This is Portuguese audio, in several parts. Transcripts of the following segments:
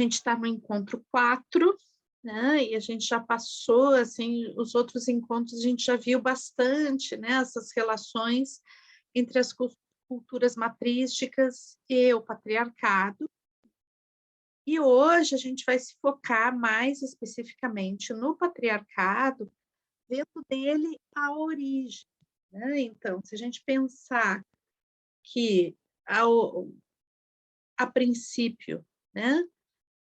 gente está no encontro 4, né? E a gente já passou, assim, os outros encontros, a gente já viu bastante, né? Essas relações entre as culturas matrísticas e o patriarcado. E hoje a gente vai se focar mais especificamente no patriarcado, vendo dele a origem, né? Então, se a gente pensar que, a princípio, né,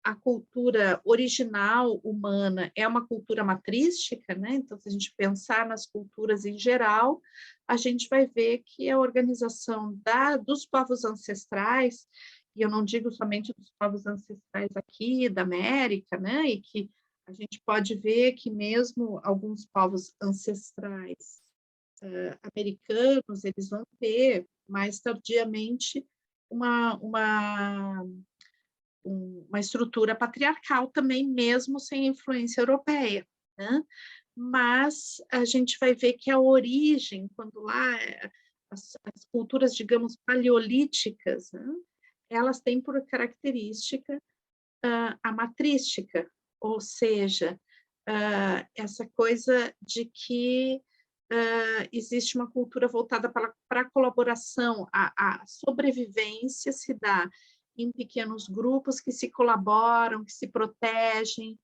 a cultura original humana é uma cultura matrística, né? Então, se a gente pensar nas culturas em geral, a gente vai ver que a organização dos povos ancestrais, e eu não digo somente dos povos ancestrais aqui da América, né? E que a gente pode ver que mesmo alguns povos ancestrais americanos, eles vão ter mais tardiamente uma estrutura patriarcal também, mesmo sem influência europeia, né? Mas a gente vai ver que a origem, quando lá as culturas, digamos, paleolíticas, né? Elas têm por característica a matrística, ou seja, essa coisa de que existe uma cultura voltada para a colaboração, a sobrevivência se dá em pequenos grupos que se colaboram, que se protegem,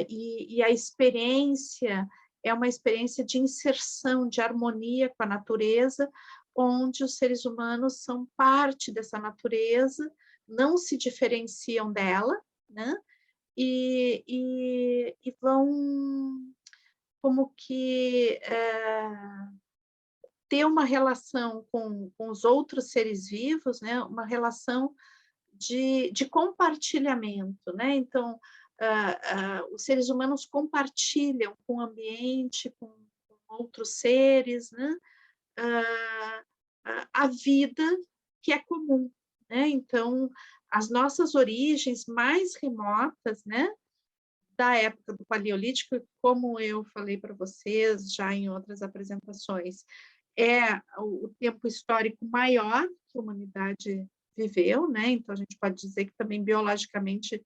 e a experiência é uma experiência de inserção, de harmonia com a natureza, onde os seres humanos são parte dessa natureza, não se diferenciam dela, né? E vão como que ter uma relação com os outros seres vivos, né? Uma relação de compartilhamento, né? Então, os seres humanos compartilham com o ambiente, com outros seres, né? A vida que é comum, né? Então, as nossas origens mais remotas, né? Da época do Paleolítico, como eu falei para vocês já em outras apresentações, é o tempo histórico maior que a humanidade viveu, né? Então, a gente pode dizer que também biologicamente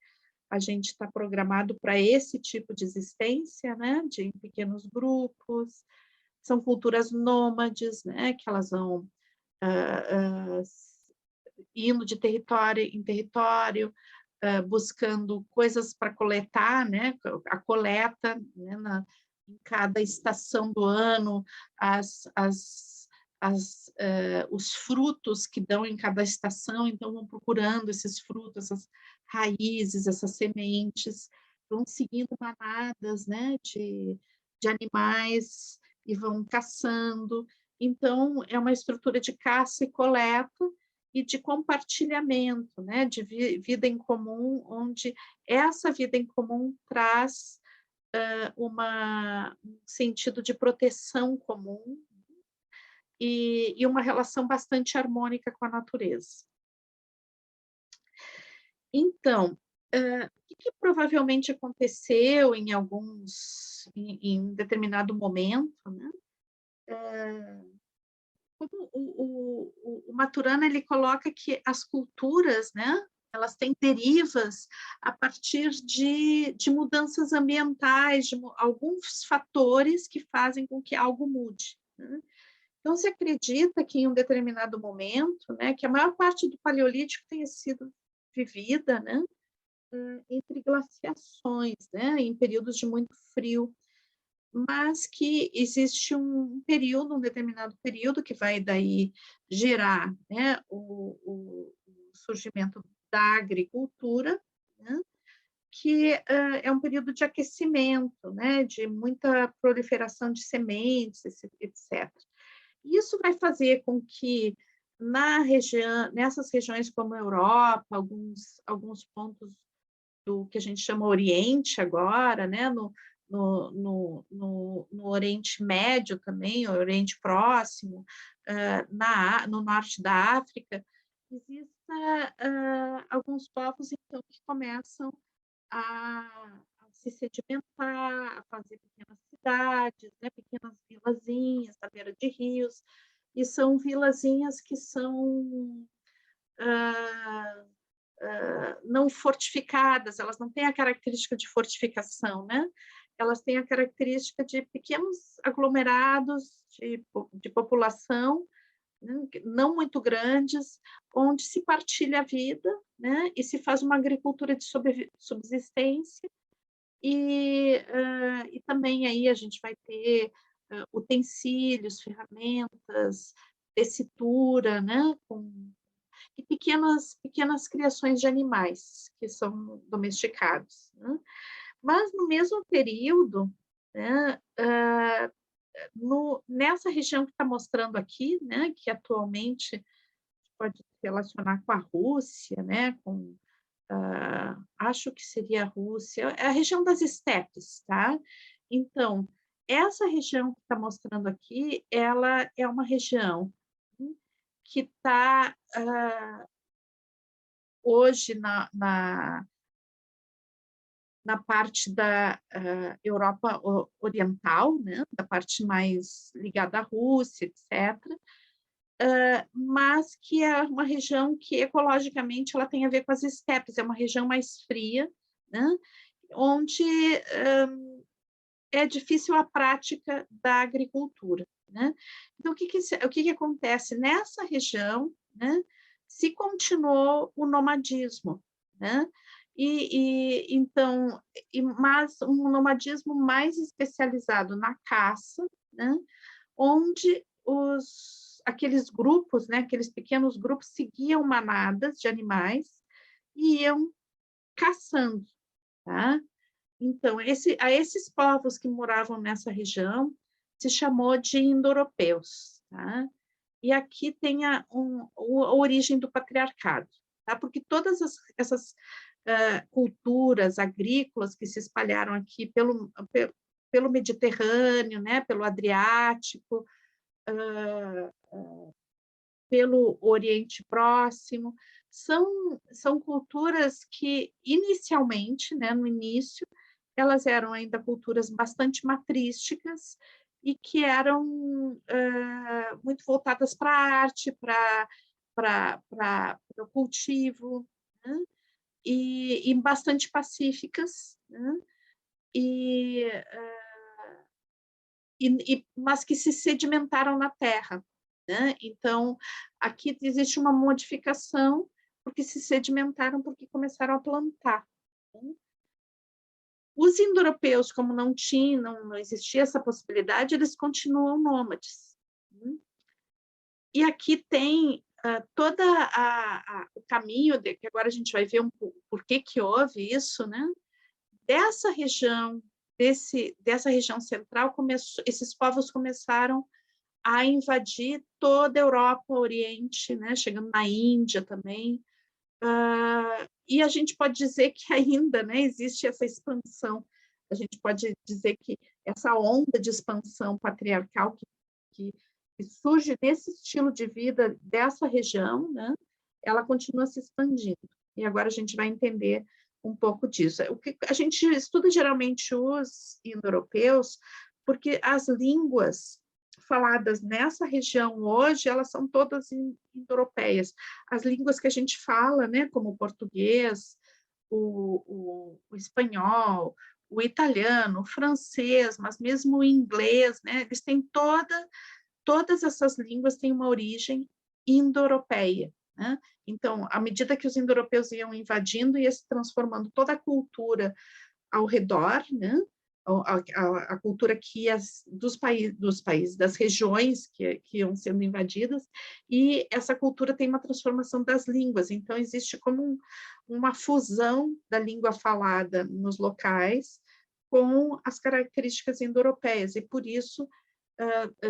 a gente está programado para esse tipo de existência, né? De em pequenos grupos, são culturas nômades, né? Que elas vão indo de território em território, buscando coisas para coletar, né? A coleta, né? Em cada estação do ano, os frutos que dão em cada estação, então vão procurando esses frutos, essas raízes, essas sementes, vão seguindo manadas, né? De animais e vão caçando. Então, é uma estrutura de caça e coleta e de compartilhamento, né, de vida em comum, onde essa vida em comum traz um sentido de proteção comum e uma relação bastante harmônica com a natureza. Então, o que provavelmente aconteceu em determinado momento, né? Como o Maturana ele coloca que as culturas, né, elas têm derivas a partir de mudanças ambientais, de alguns fatores que fazem com que algo mude, né? Então, se acredita que em um determinado momento, né, que a maior parte do Paleolítico tenha sido vivida, né, entre glaciações, né, em períodos de muito frio, mas que existe um determinado período que vai daí gerar, né, o surgimento da agricultura, né, que é um período de aquecimento, né, de muita proliferação de sementes, etc. Isso vai fazer com que nessas regiões como a Europa, alguns pontos do que a gente chama Oriente agora, né, no Oriente Médio também, o Oriente Próximo, no norte da África, existem alguns povos então, que começam a se sedimentar, a fazer pequenas cidades, né, pequenas vilazinhas à beira de rios, e são vilazinhas que são não fortificadas, elas não têm a característica de fortificação, né? Elas têm a característica de pequenos aglomerados de população, né, não muito grandes, onde se partilha a vida, né, e se faz uma agricultura de subsistência, e também aí a gente vai ter utensílios, ferramentas, tessitura, né, e pequenas criações de animais que são domesticados, né? Mas no mesmo período, né, nessa região que está mostrando aqui, né, que atualmente pode relacionar com a Rússia, né, acho que seria a Rússia, é a região das estepes, tá? Então, essa região que está mostrando aqui, ela é uma região que está hoje na parte da Europa Oriental, né, da parte mais ligada à Rússia, etc., mas que é uma região que ecologicamente ela tem a ver com as estepes, é uma região mais fria, né, onde é difícil a prática da agricultura, né? Então, o que acontece? Nessa região, né, se continuou o nomadismo, né? Então, mas um nomadismo mais especializado na caça, né? Onde aqueles grupos, né, aqueles pequenos grupos seguiam manadas de animais e iam caçando, tá? Então, a esses povos que moravam nessa região se chamou de indo-europeus, tá? E aqui tem a origem do patriarcado, tá? Porque todas essas culturas agrícolas que se espalharam aqui pelo Mediterrâneo, né? Pelo Adriático, pelo Oriente Próximo, são culturas que, inicialmente, né, no início, elas eram ainda culturas bastante matrísticas e que eram muito voltadas para a arte, para o cultivo, né? E bastante pacíficas, né? Mas que se sedimentaram na terra, né? Então, aqui existe uma modificação, porque se sedimentaram, porque começaram a plantar, né? Os indo-europeus, como não existia essa possibilidade, eles continuam nômades, né? E aqui tem todo o caminho, que agora a gente vai ver por que houve isso, né? Dessa região central, esses povos começaram a invadir toda a Europa, Oriente, né? Chegando na Índia também. E a gente pode dizer que ainda, né, existe essa expansão. A gente pode dizer que essa onda de expansão patriarcal que surge nesse estilo de vida dessa região, né, ela continua se expandindo. E agora a gente vai entender um pouco disso. O que a gente estuda geralmente os indo-europeus, porque as línguas faladas nessa região hoje, elas são todas indo-europeias. As línguas que a gente fala, né, como o português, o espanhol, o italiano, o francês, mas mesmo o inglês, né, eles têm todas essas línguas têm uma origem indo-europeia, né? Então, à medida que os indo-europeus iam invadindo, ia se transformando toda a cultura ao redor, né? A cultura que dos países, das regiões que iam sendo invadidas, e essa cultura tem uma transformação das línguas, então existe como uma fusão da língua falada nos locais com as características indo-europeias, e por isso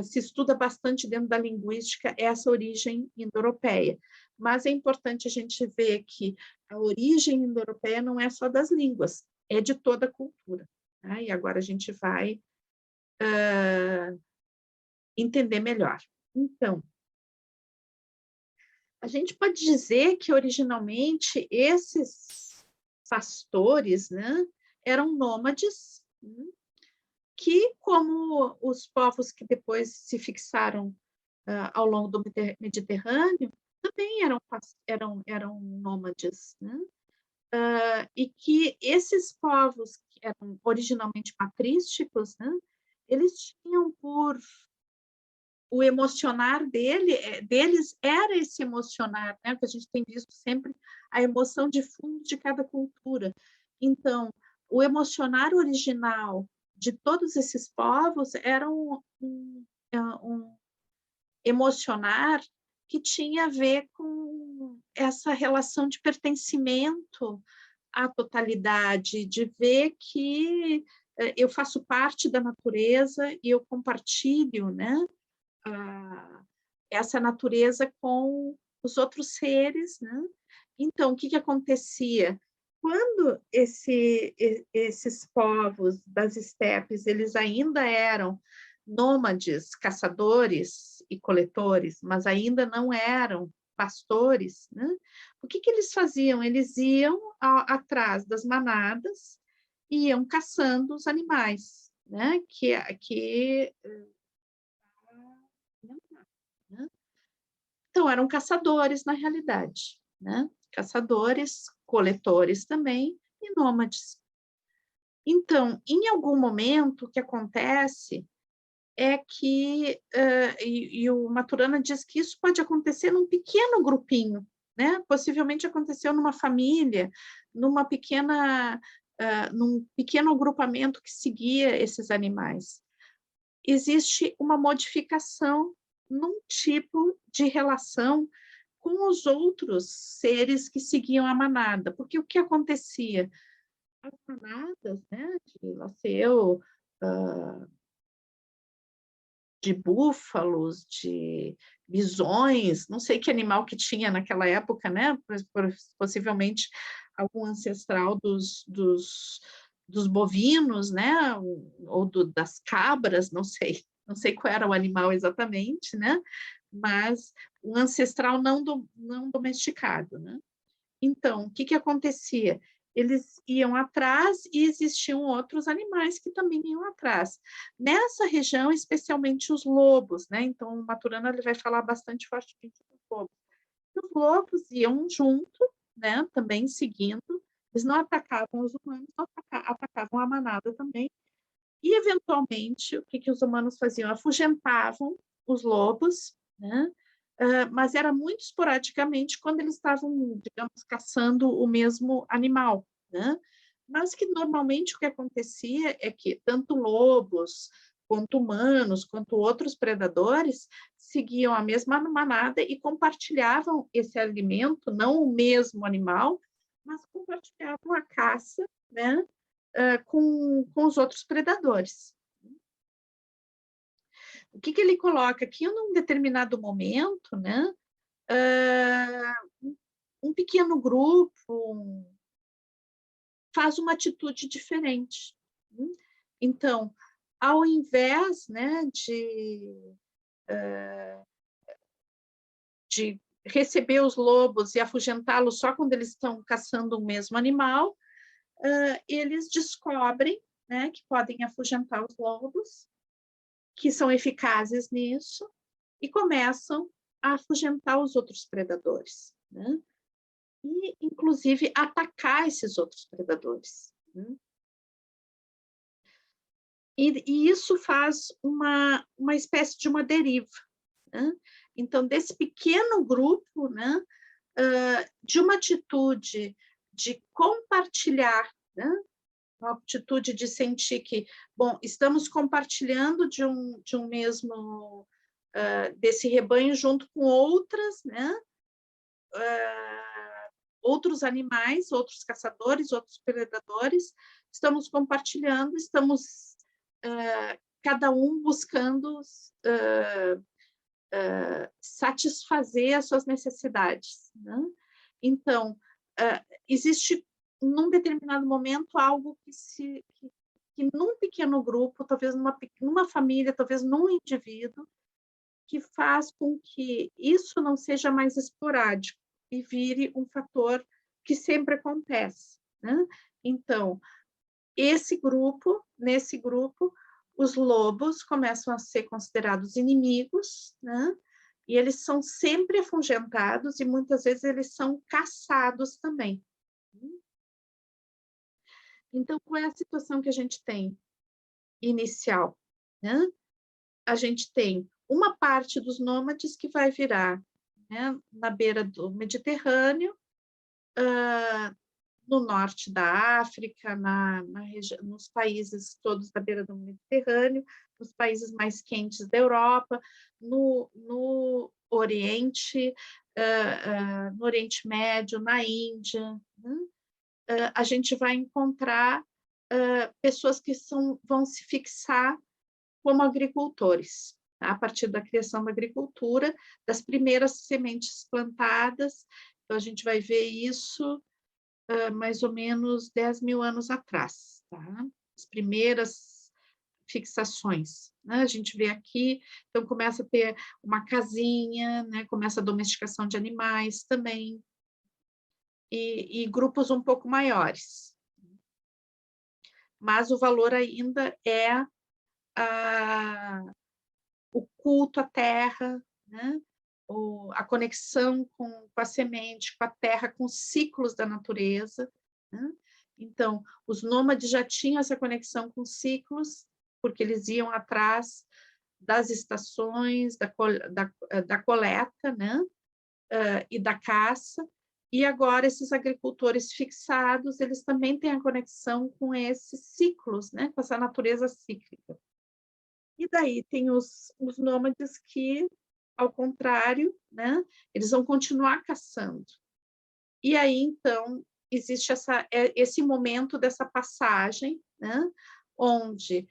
se estuda bastante dentro da linguística essa origem indo-europeia. Mas é importante a gente ver que a origem indo-europeia não é só das línguas, é de toda a cultura. Tá? E agora a gente vai entender melhor. Então, a gente pode dizer que originalmente esses pastores, né, eram nômades, né, que, como os povos que depois se fixaram ao longo do Mediterrâneo, também eram nômades, né? E que esses povos que eram originalmente patrísticos, né, eles tinham por o emocionar deles era esse emocionar, né, que a gente tem visto sempre a emoção de fundo de cada cultura. Então, o emocionar original de todos esses povos era um emocionar que tinha a ver com essa relação de pertencimento à totalidade, de ver que eu faço parte da natureza e eu compartilho, né, essa natureza com os outros seres, né? Então, o que acontecia? Quando esses povos das estepes, eles ainda eram nômades, caçadores e coletores, mas ainda não eram pastores, né? O que eles faziam? Eles iam atrás das manadas e iam caçando os animais, né? Né? Então, eram caçadores, na realidade, né? Caçadores, coletores também, e nômades. Então, em algum momento, o que acontece é que, e o Maturana diz que isso pode acontecer num pequeno grupinho, né? Possivelmente aconteceu numa família, num pequeno agrupamento que seguia esses animais. Existe uma modificação num tipo de relação com os outros seres que seguiam a manada, porque o que acontecia? As manadas, né, de Laceu, de búfalos, de bisões, não sei que animal que tinha naquela época, né, possivelmente algum ancestral dos bovinos, né, ou das cabras, não sei qual era o animal exatamente, né, mas um ancestral não domesticado, né? Então, o que acontecia? Eles iam atrás e existiam outros animais que também iam atrás. Nessa região, especialmente os lobos, né? Então, o Maturana ele vai falar bastante fortemente dos lobos. Os lobos iam junto, né? Também seguindo. Eles não atacavam os humanos, não atacavam a manada também. E, eventualmente, o que os humanos faziam? Afugentavam os lobos, né? Mas era muito esporadicamente quando eles estavam, digamos, caçando o mesmo animal, né? Mas que normalmente o que acontecia é que tanto lobos, quanto humanos, quanto outros predadores seguiam a mesma manada e compartilhavam esse alimento, não o mesmo animal, mas compartilhavam a caça, né? Com os outros predadores. O que ele coloca aqui, num determinado momento, né, um pequeno grupo faz uma atitude diferente. Então, ao invés, né, de receber os lobos e afugentá-los só quando eles estão caçando o mesmo animal, eles descobrem, né, que podem afugentar os lobos, que são eficazes nisso, e começam a afugentar os outros predadores, né? E, inclusive, atacar esses outros predadores. Né? E isso faz uma espécie de uma deriva. Né? Então, desse pequeno grupo, né, de uma atitude de compartilhar, né, uma atitude de sentir que, bom, estamos compartilhando de um mesmo, desse rebanho junto com outras, né, outros animais, outros caçadores, outros predadores, estamos compartilhando, estamos cada um buscando satisfazer as suas necessidades. Né? Então, existe, num determinado momento, algo que num pequeno grupo, talvez numa família, talvez num indivíduo, que faz com que isso não seja mais esporádico e vire um fator que sempre acontece. Né? Então, nesse grupo, os lobos começam a ser considerados inimigos, né? E eles são sempre afugentados e muitas vezes eles são caçados também. Então, qual é a situação que a gente tem inicial, né? A gente tem uma parte dos nômades que vai virar, né, na beira do Mediterrâneo, no norte da África, nos países todos da beira do Mediterrâneo, nos países mais quentes da Europa, no Oriente, no Oriente Médio, na Índia, né? A gente vai encontrar pessoas que vão se fixar como agricultores, tá? A partir da criação da agricultura, das primeiras sementes plantadas. Então, a gente vai ver isso mais ou menos 10 mil anos atrás, tá? As primeiras fixações, né? A gente vê aqui, então começa a ter uma casinha, né? Começa a domesticação de animais também, e grupos um pouco maiores. Mas o valor ainda é o culto à terra, né? A conexão com a semente, com a terra, com os ciclos da natureza, né? Então, os nômades já tinham essa conexão com ciclos, porque eles iam atrás das estações, da coleta, né? E da caça, e agora esses agricultores fixados, eles também têm a conexão com esses ciclos, né? Com essa natureza cíclica. E daí tem os nômades que, ao contrário, né, eles vão continuar caçando. E aí, então, existe esse momento dessa passagem, né, onde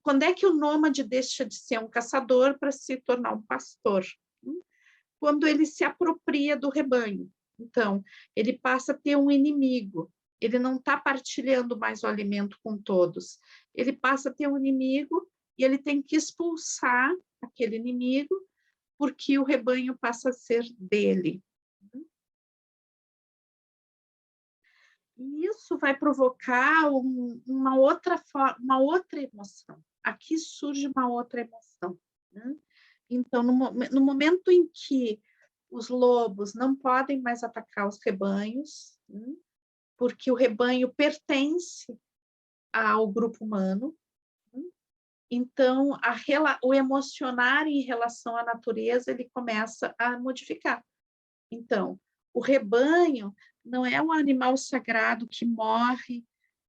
quando é que o nômade deixa de ser um caçador para se tornar um pastor? Quando ele se apropria do rebanho. Então, ele passa a ter um inimigo. Ele não está partilhando mais o alimento com todos. Ele passa a ter um inimigo e ele tem que expulsar aquele inimigo, porque o rebanho passa a ser dele. E isso vai provocar uma outra emoção. Aqui surge uma outra emoção, né? Então, no momento em que os lobos não podem mais atacar os rebanhos, né? Porque o rebanho pertence ao grupo humano, né? Então, o emocionar em relação à natureza, ele começa a modificar. Então, o rebanho não é um animal sagrado que morre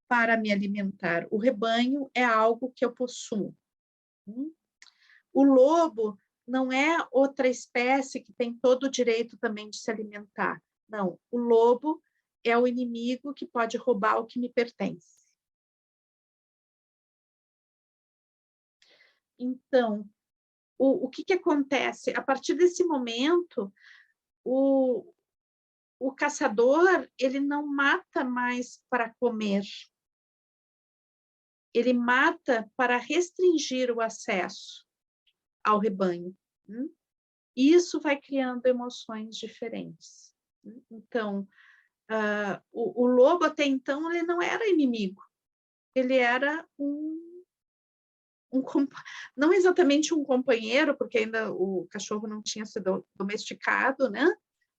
para me alimentar. O rebanho é algo que eu possuo. O lobo não é outra espécie que tem todo o direito também de se alimentar. Não, o lobo é o inimigo que pode roubar o que me pertence. Então, o que acontece? A partir desse momento, o caçador, ele não mata mais para comer. Ele mata para restringir o acesso ao rebanho. E isso vai criando emoções diferentes. Então, o lobo até então ele não era inimigo, ele era não exatamente um companheiro, porque ainda o cachorro não tinha sido domesticado, né?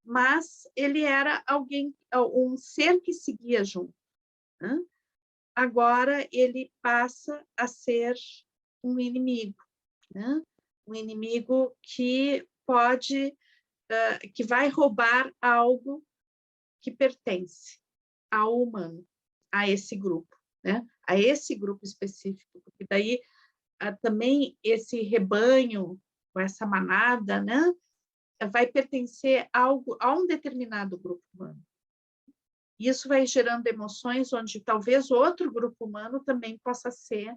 Mas ele era um ser que seguia junto, né? Agora ele passa a ser um inimigo, né? Um inimigo que vai roubar algo que pertence ao humano, a esse grupo, né? A esse grupo específico, porque daí também esse rebanho, ou essa manada, né? Vai pertencer a um determinado grupo humano. Isso vai gerando emoções onde talvez outro grupo humano também possa ser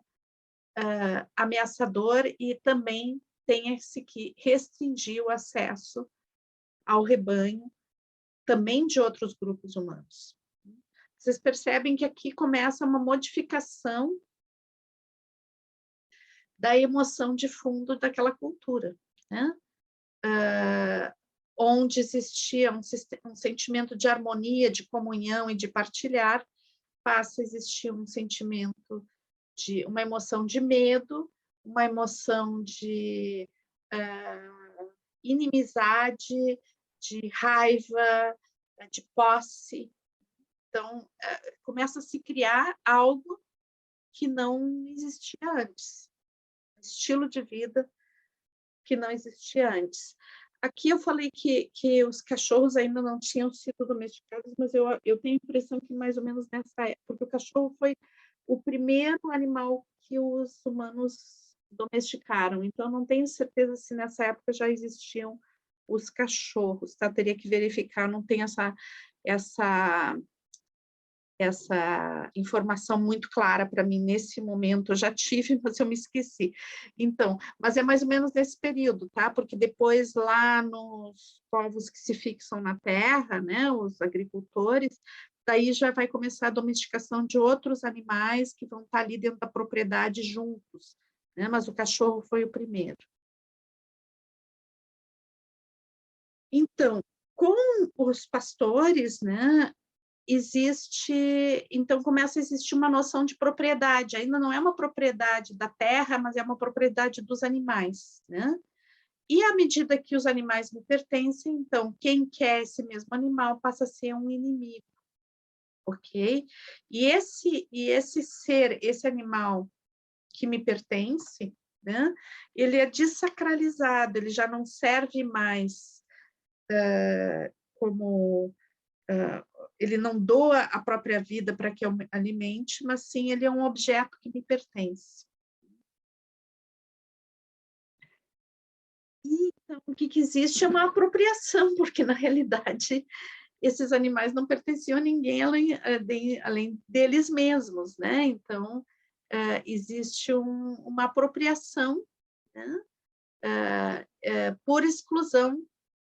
ameaçador e também tenha-se que restringir o acesso ao rebanho também de outros grupos humanos. Vocês percebem que aqui começa uma modificação da emoção de fundo daquela cultura, né? Onde existia um sentimento de harmonia, de comunhão e de partilhar, passa a existir um sentimento uma emoção de medo, uma emoção de inimizade, de raiva, de posse. Então, começa a se criar algo que não existia antes, um estilo de vida que não existia antes. Aqui eu falei que os cachorros ainda não tinham sido domesticados, mas eu tenho a impressão que mais ou menos nessa época, porque o cachorro foi o primeiro animal que os humanos domesticaram, então não tenho certeza se nessa época já existiam os cachorros, tá? Teria que verificar, não tem essa informação muito clara para mim nesse momento. Eu já tive, mas eu me esqueci. Então, mas é mais ou menos nesse período, tá? Porque depois lá nos povos que se fixam na terra, né, os agricultores, daí já vai começar a domesticação de outros animais que vão estar ali dentro da propriedade juntos, né? Mas o cachorro foi o primeiro. Então, com os pastores, né, então começa a existir uma noção de propriedade, ainda não é uma propriedade da terra, mas é uma propriedade dos animais, né? E à medida que os animais me pertencem, então quem quer esse mesmo animal passa a ser um inimigo, ok? E esse ser, esse animal que me pertence, né? Ele é desacralizado, ele já não serve mais como ele não doa a própria vida para que eu me alimente, mas sim ele é um objeto que me pertence. E, então, o que existe é uma apropriação, porque, na realidade, esses animais não pertenciam a ninguém além deles mesmos, né? Então, existe uma apropriação, né? Por exclusão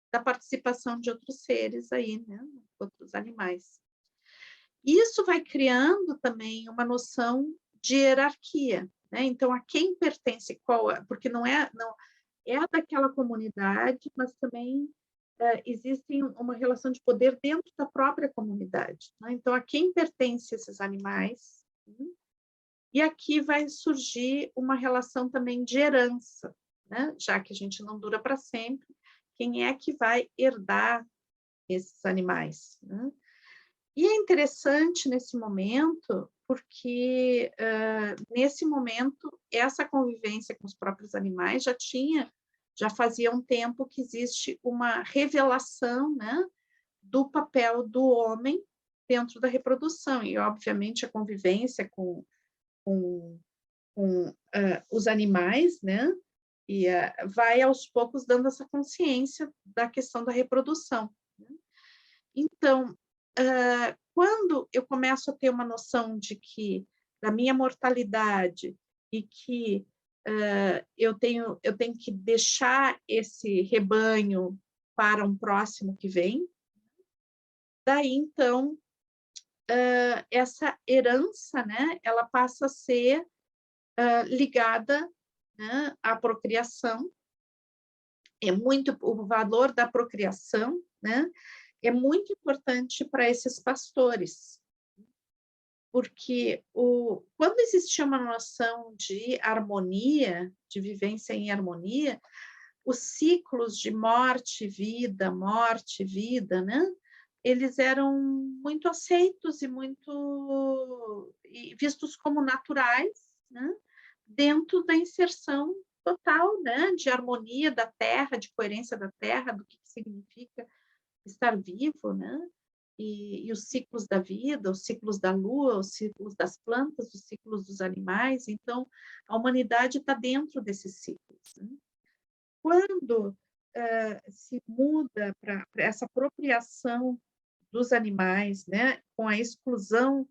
da participação de outros seres aí, né? Outros animais. Isso vai criando também uma noção de hierarquia, né? Então, a quem pertence qual, porque não é daquela comunidade, mas também existe uma relação de poder dentro da própria comunidade, né? Então, a quem pertence esses animais? E aqui vai surgir uma relação também de herança, né? Já que a gente não dura para sempre, quem é que vai herdar esses animais, né? E é interessante nesse momento, porque nesse momento essa convivência com os próprios animais já fazia um tempo que existe uma revelação, né, do papel do homem dentro da reprodução, e obviamente a convivência com os animais, né, e vai aos poucos dando essa consciência da questão da reprodução, né? Então, quando eu começo a ter uma noção da minha mortalidade e que eu tenho que deixar esse rebanho para um próximo que vem, daí, então, essa herança, né, ela passa a ser ligada, né, à procriação. É muito o valor da procriação, né, é muito importante para esses pastores, porque quando existia uma noção de harmonia, de vivência em harmonia, os ciclos de morte, vida, né? Eles eram muito aceitos e vistos como naturais, né? Dentro da inserção total, né? De harmonia da terra, de coerência da terra, do que significa estar vivo, né? E os ciclos da vida, os ciclos da lua, os ciclos das plantas, os ciclos dos animais. Então, a humanidade está dentro desses ciclos, né? Quando se muda para essa apropriação dos animais, né, com a exclusão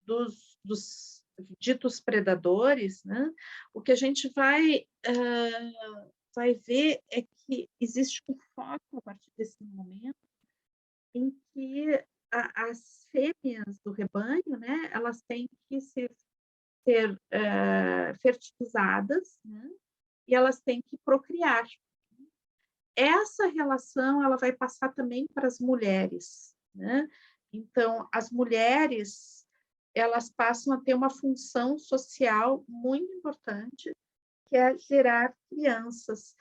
dos ditos predadores, né, o que a gente vai ver é que existe um foco a partir desse momento em que as fêmeas do rebanho, né, elas têm que ser fertilizadas, né, e elas têm que procriar. Essa relação ela vai passar também para as mulheres, né? Então, as mulheres elas passam a ter uma função social muito importante, que é gerar crianças.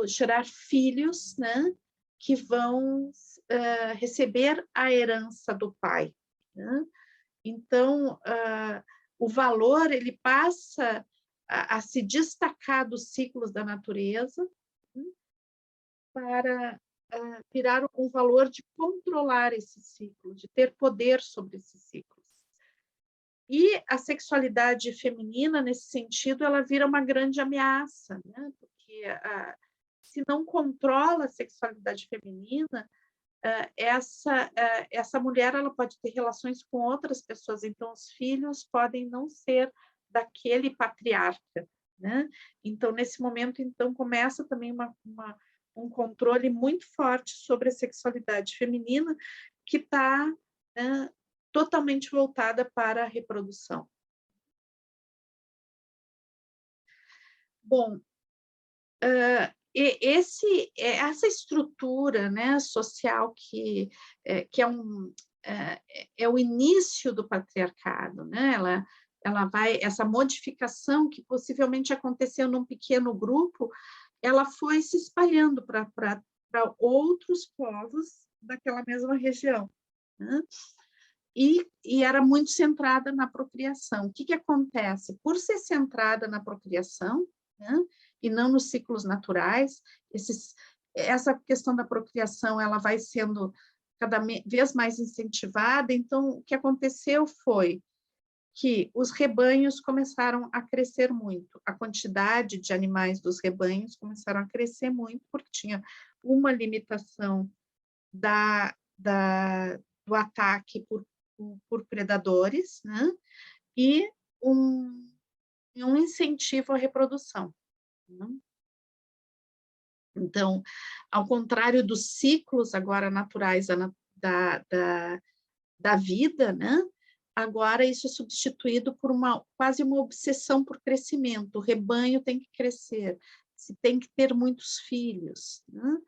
gerar filhos, né, que vão receber a herança do pai, né? Então, o valor ele passa a se destacar dos ciclos da natureza, né, para virar um valor de controlar esse ciclo, de ter poder sobre esses ciclos. E a sexualidade feminina, nesse sentido, ela vira uma grande ameaça, né? Porque se não controla a sexualidade feminina, essa mulher ela pode ter relações com outras pessoas, então os filhos podem não ser daquele patriarca, né? Então, nesse momento, então, começa também um controle muito forte sobre a sexualidade feminina, que está, né, totalmente voltada para a reprodução. Bom, essa estrutura, né, social que é o início do patriarcado, né? Ela vai, essa modificação que possivelmente aconteceu num pequeno grupo, ela foi se espalhando para outros povos daquela mesma região, né? E era muito centrada na procriação. O que acontece? Por ser centrada na procriação, né, e não nos ciclos naturais, essa questão da procriação ela vai sendo cada vez mais incentivada. Então, o que aconteceu foi que os rebanhos começaram a crescer muito, a quantidade de animais dos rebanhos começaram a crescer muito, porque tinha uma limitação do ataque por predadores, né? E um incentivo à reprodução, né? Então, ao contrário dos ciclos agora naturais da vida, né? Agora isso é substituído por quase uma obsessão por crescimento. O rebanho tem que crescer, se tem que ter muitos filhos, né?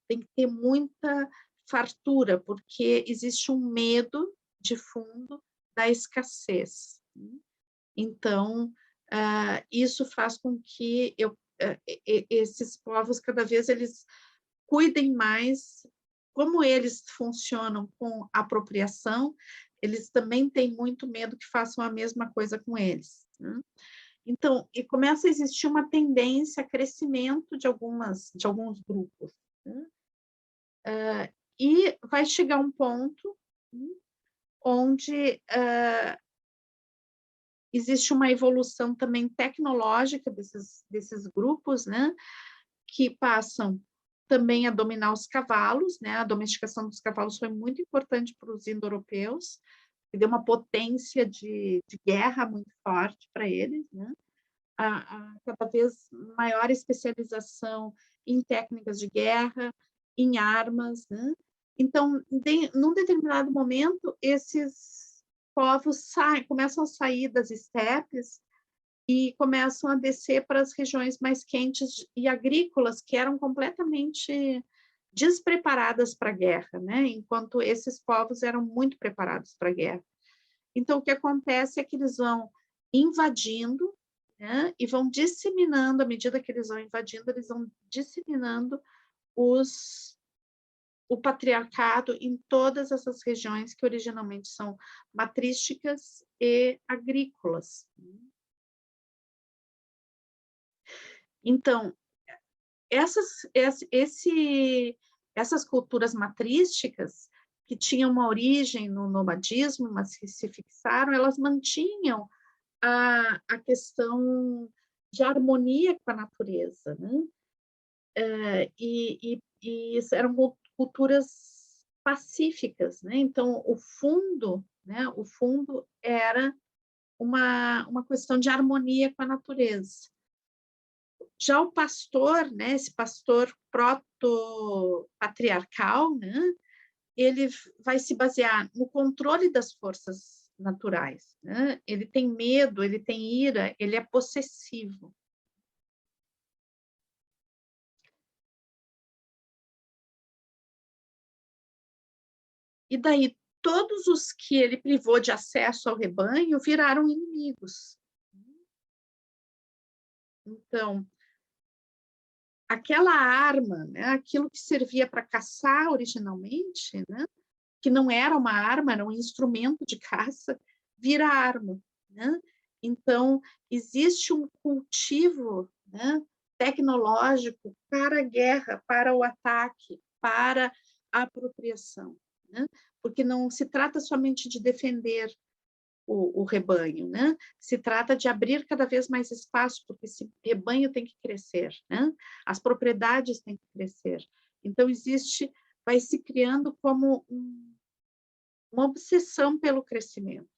Tem que ter muita fartura, porque existe um medo de fundo da escassez. Então, isso faz com que esses povos, cada vez, eles cuidem mais, como eles funcionam com apropriação, eles também têm muito medo que façam a mesma coisa com eles, né? Então, e começa a existir uma tendência a crescimento de alguns grupos, né? E vai chegar um ponto, né, onde existe uma evolução também tecnológica desses grupos, né, que passam também a dominar os cavalos, né? A domesticação dos cavalos foi muito importante para os indo-europeus, que deu uma potência de guerra muito forte para eles, né? Cada vez maior especialização em técnicas de guerra, em armas, né? Então, num determinado momento, esses povos começam a sair das estepes e começam a descer para as regiões mais quentes e agrícolas, que eram completamente despreparadas para a guerra, né? Enquanto esses povos eram muito preparados para a guerra. Então, o que acontece é que eles vão invadindo, né? E vão disseminando, à medida que eles vão invadindo, eles vão disseminando o patriarcado em todas essas regiões que originalmente são matrísticas e agrícolas. Então, essas culturas matrísticas, que tinham uma origem no nomadismo, mas que se fixaram, elas mantinham a questão de harmonia com a natureza, né? E eram culturas pacíficas, né? Então, o fundo, né? O fundo era uma questão de harmonia com a natureza. Já o pastor, né, esse pastor proto-patriarcal, né, ele vai se basear no controle das forças naturais, né? Ele tem medo, ele tem ira, ele é possessivo. E daí, todos os que ele privou de acesso ao rebanho viraram inimigos. Então, aquela arma, né, aquilo que servia para caçar originalmente, né, que não era uma arma, era um instrumento de caça, vira arma, né? Então, existe um cultivo, né, tecnológico para a guerra, para o ataque, para a apropriação, né? Porque não se trata somente de defender o rebanho, né? Se trata de abrir cada vez mais espaço, porque esse rebanho tem que crescer, né? As propriedades têm que crescer. Então, vai se criando como uma obsessão pelo crescimento.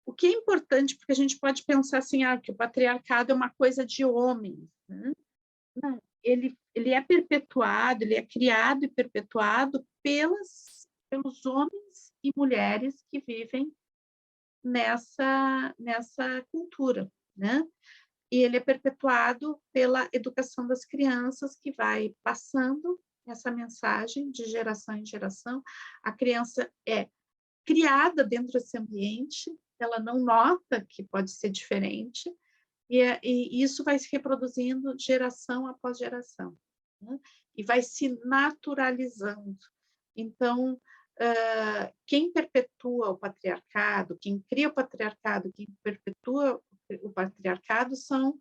O que é importante, porque a gente pode pensar assim, que o patriarcado é uma coisa de homens, né? Não, ele é perpetuado, ele é criado e perpetuado pelos homens e mulheres que vivem nessa cultura, né? E ele é perpetuado pela educação das crianças, que vai passando essa mensagem de geração em geração. A criança é criada dentro desse ambiente, ela não nota que pode ser diferente, e isso vai se reproduzindo geração após geração, né? E vai se naturalizando. Então, quem perpetua o patriarcado, quem cria o patriarcado, quem perpetua o patriarcado são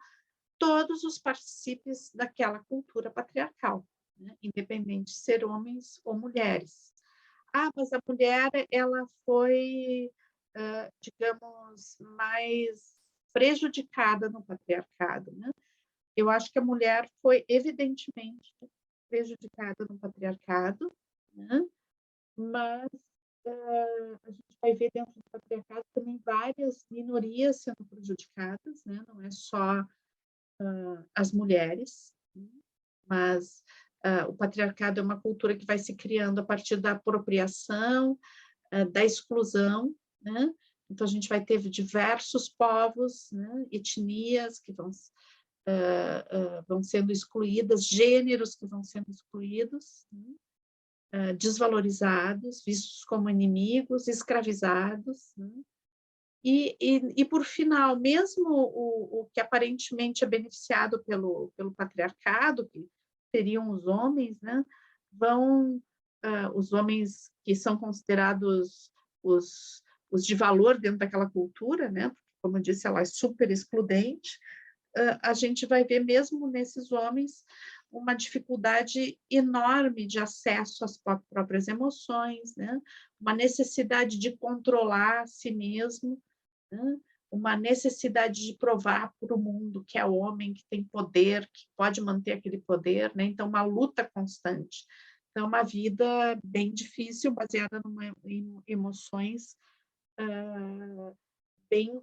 todos os partícipes daquela cultura patriarcal, né? Independente de ser homens ou mulheres. Mas a mulher, ela foi, digamos, mais prejudicada no patriarcado, né? Eu acho que a mulher foi evidentemente prejudicada no patriarcado, né? Mas a gente vai ver dentro do patriarcado também várias minorias sendo prejudicadas, né? Não é só as mulheres, né? Mas o patriarcado é uma cultura que vai se criando a partir da apropriação, da exclusão, né? Então, a gente vai ter diversos povos, né? Etnias que vão sendo excluídas, gêneros que vão sendo excluídos, né? Desvalorizados, vistos como inimigos, escravizados, né? E, por final, mesmo o que aparentemente é beneficiado pelo patriarcado, que seriam os homens, né, os homens que são considerados os de valor dentro daquela cultura, né, porque, como eu disse, ela é super excludente, a gente vai ver mesmo nesses homens uma dificuldade enorme de acesso às próprias emoções, né, uma necessidade de controlar a si mesmo, né? Uma necessidade de provar para o mundo que é homem, que tem poder, que pode manter aquele poder, né? Então, uma luta constante. Então, uma vida bem difícil, baseada em emoções bem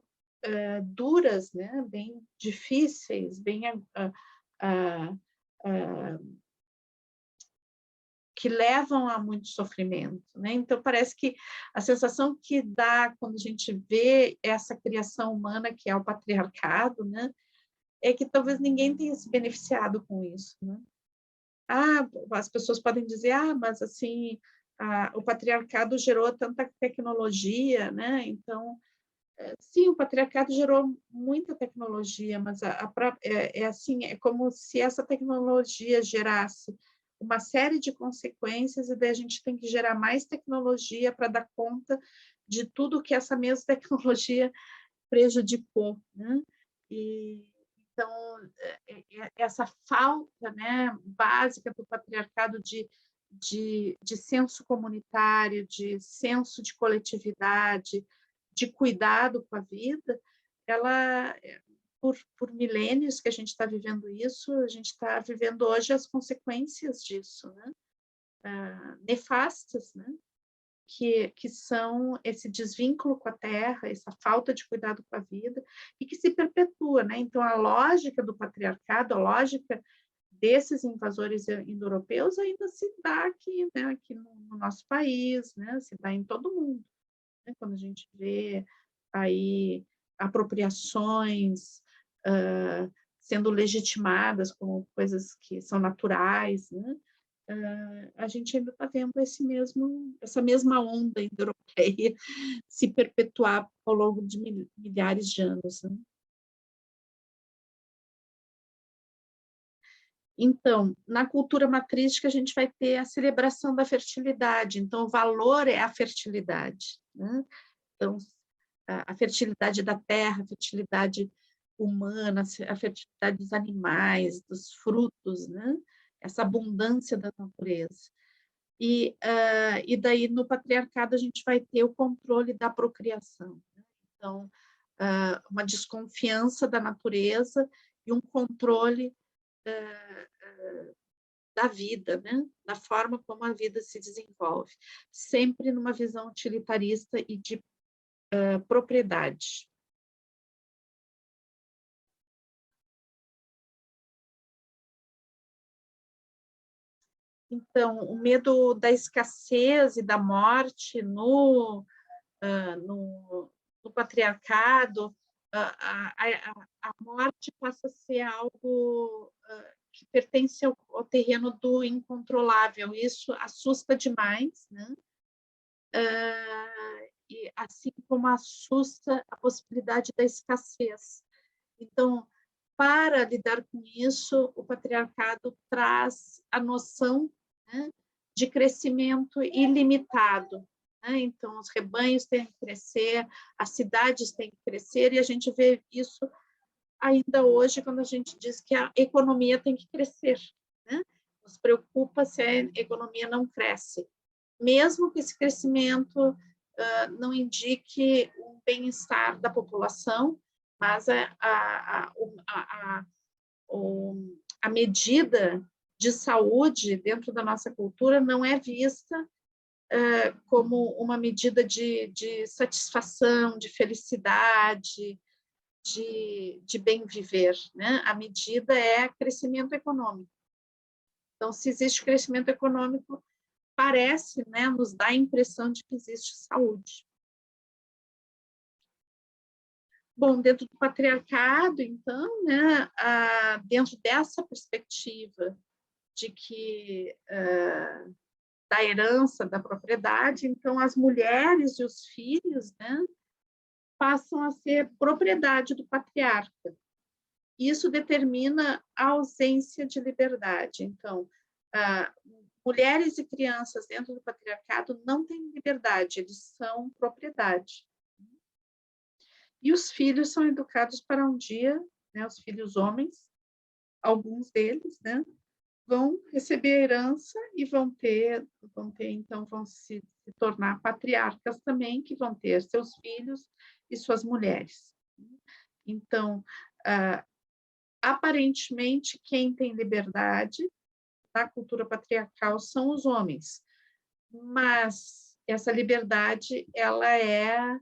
duras, né? Bem difíceis, bem que levam a muito sofrimento, né? Então, parece que a sensação que dá quando a gente vê essa criação humana, que é o patriarcado, né, é que talvez ninguém tenha se beneficiado com isso, né? As pessoas podem dizer, mas assim, o patriarcado gerou tanta tecnologia, né? Então, sim, o patriarcado gerou muita tecnologia, mas assim, é como se essa tecnologia gerasse uma série de consequências, e daí a gente tem que gerar mais tecnologia para dar conta de tudo que essa mesma tecnologia prejudicou, né? E, então, essa falta, né, básica do patriarcado de senso comunitário, de senso de coletividade, de cuidado com a vida, ela, por milênios que a gente está vivendo isso, a gente está vivendo hoje as consequências disso, né? Nefastas, né? Que são esse desvínculo com a terra, essa falta de cuidado com a vida, e que se perpetua, né? Então, a lógica do patriarcado, a lógica desses invasores indo-europeus ainda se dá aqui, né? Aqui no nosso país, né? Se dá em todo mundo, né? Quando a gente vê aí apropriações sendo legitimadas como coisas que são naturais, né? a gente ainda está vendo essa mesma onda indo-europeia se perpetuar ao longo de milhares de anos, né? Então, na cultura matrística, a gente vai ter a celebração da fertilidade. Então, o valor é a fertilidade, né? Então, a fertilidade da terra, a fertilidade humana, a fertilidade dos animais, dos frutos, né? Essa abundância da natureza. E daí, no patriarcado, a gente vai ter o controle da procriação, né? Então, uma desconfiança da natureza e um controle da vida, né? Da forma como a vida se desenvolve, sempre numa visão utilitarista e de propriedade. Então, o medo da escassez e da morte no patriarcado, a morte passa a ser algo que pertence ao terreno do incontrolável. Isso assusta demais, né? E assim como assusta a possibilidade da escassez. Então, para lidar com isso, o patriarcado traz a noção, né, de crescimento ilimitado, né? Então, os rebanhos têm que crescer, as cidades têm que crescer, e a gente vê isso ainda hoje quando a gente diz que a economia tem que crescer, né? Nos preocupa se a economia não cresce, mesmo que esse crescimento não indique um bem-estar da população, mas a medida de saúde dentro da nossa cultura não é vista como uma medida de satisfação, de felicidade, de bem viver, né? A medida é crescimento econômico. Então, se existe crescimento econômico, parece, né, nos dá a impressão de que existe saúde. Bom, dentro do patriarcado, então, né, dentro dessa perspectiva de que da herança da propriedade, então as mulheres e os filhos, né, passam a ser propriedade do patriarca. Isso determina a ausência de liberdade. Então, mulheres e crianças dentro do patriarcado não têm liberdade, eles são propriedade. E os filhos são educados para um dia, né, os filhos homens, alguns deles, né, vão receber a herança e então, vão se tornar patriarcas também, que vão ter seus filhos e suas mulheres. Então, aparentemente, quem tem liberdade na cultura patriarcal são os homens, mas essa liberdade, ela é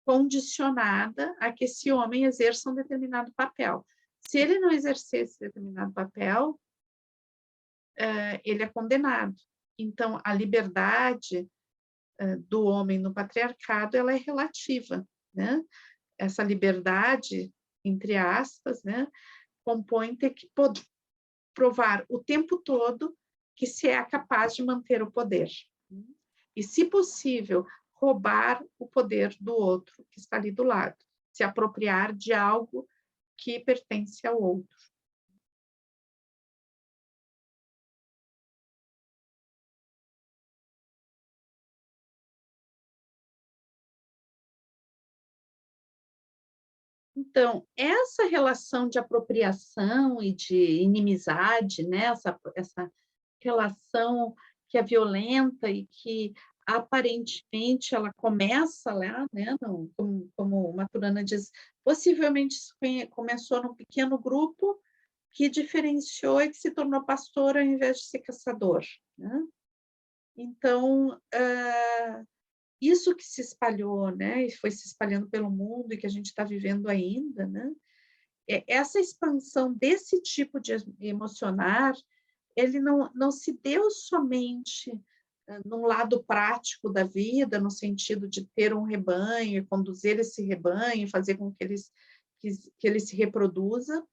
condicionada a que esse homem exerça um determinado papel. Se ele não exercer esse determinado papel, ele é condenado. Então, a liberdade do homem no patriarcado, ela é relativa, né? Essa liberdade, entre aspas, né, compõe ter que provar o tempo todo que se é capaz de manter o poder. E, se possível, roubar o poder do outro que está ali do lado, se apropriar de algo que pertence ao outro. Então, essa relação de apropriação e de inimizade, né? essa relação que é violenta e que aparentemente ela começa lá, né? Como Maturana diz, possivelmente começou num pequeno grupo que diferenciou e que se tornou pastor ao invés de ser caçador, né? Então, isso que se espalhou, né, e foi se espalhando pelo mundo e que a gente está vivendo ainda, né, essa expansão desse tipo de emocionar, ele não se deu somente num lado prático da vida, no sentido de ter um rebanho, conduzir esse rebanho, fazer com que ele se reproduza,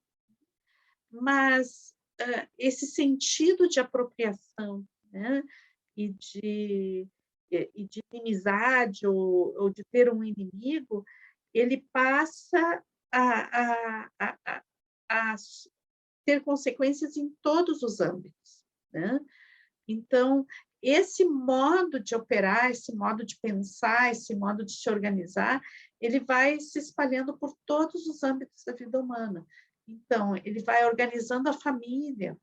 mas esse sentido de apropriação né? E de inimizade ou de ter um inimigo, ele passa a ter consequências em todos os âmbitos, né? Então, esse modo de operar, esse modo de pensar, esse modo de se organizar, ele vai se espalhando por todos os âmbitos da vida humana. Então, ele vai organizando a família,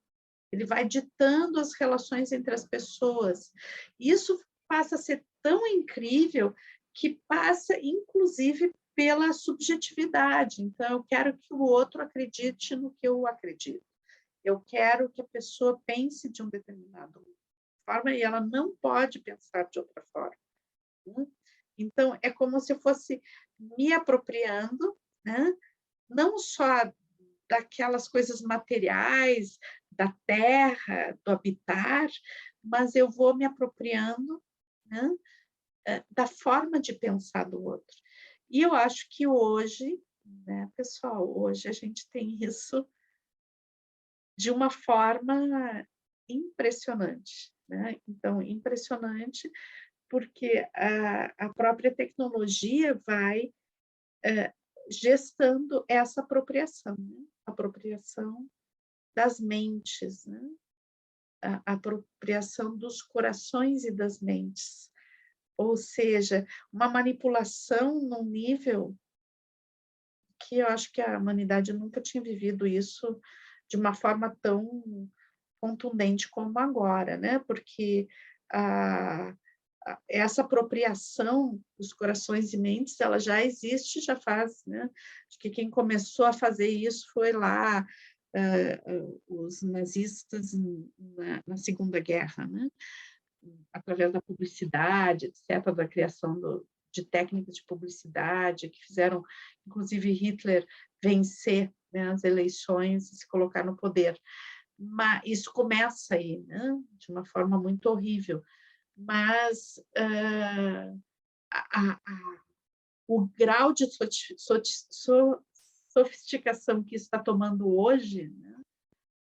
ele vai ditando as relações entre as pessoas. Isso passa a ser tão incrível que passa, inclusive, pela subjetividade. Então, eu quero que o outro acredite no que eu acredito. Eu quero que a pessoa pense de um determinado forma e ela não pode pensar de outra forma. Né? Então, é como se eu fosse me apropriando, né? Não só daquelas coisas materiais, da terra, do habitar, mas eu vou me apropriando, né? Da forma de pensar do outro. E eu acho que hoje, né, pessoal, hoje a gente tem isso de uma forma impressionante, né? Então, impressionante porque a própria tecnologia vai gestando essa apropriação, né? Apropriação das mentes, né? A apropriação dos corações e das mentes. Ou seja, uma manipulação num nível que eu acho que a humanidade nunca tinha vivido isso de uma forma tão contundente como agora, né? Porque essa apropriação dos corações e mentes, ela já existe, já faz, né? Acho que quem começou a fazer isso foi lá os nazistas na Segunda Guerra, né? Através da publicidade, etc., da criação de técnicas de publicidade, que fizeram, inclusive, Hitler vencer, né, as eleições e se colocar no poder. Mas isso começa aí, né, de uma forma muito horrível. Mas o grau de sofisticação que está tomando hoje, né,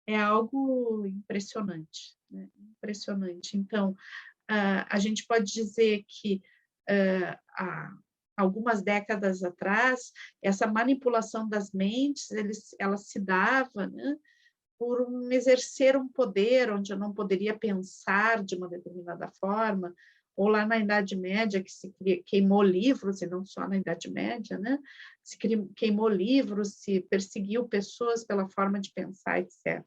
é algo impressionante, né? Impressionante. Então, a gente pode dizer que há algumas décadas atrás, essa manipulação das mentes, ela se dava, né, por exercer um poder onde eu não poderia pensar de uma determinada forma, ou lá na Idade Média, que se queimou livros, e não só na Idade Média, né? Se queimou livros, se perseguiu pessoas pela forma de pensar, etc.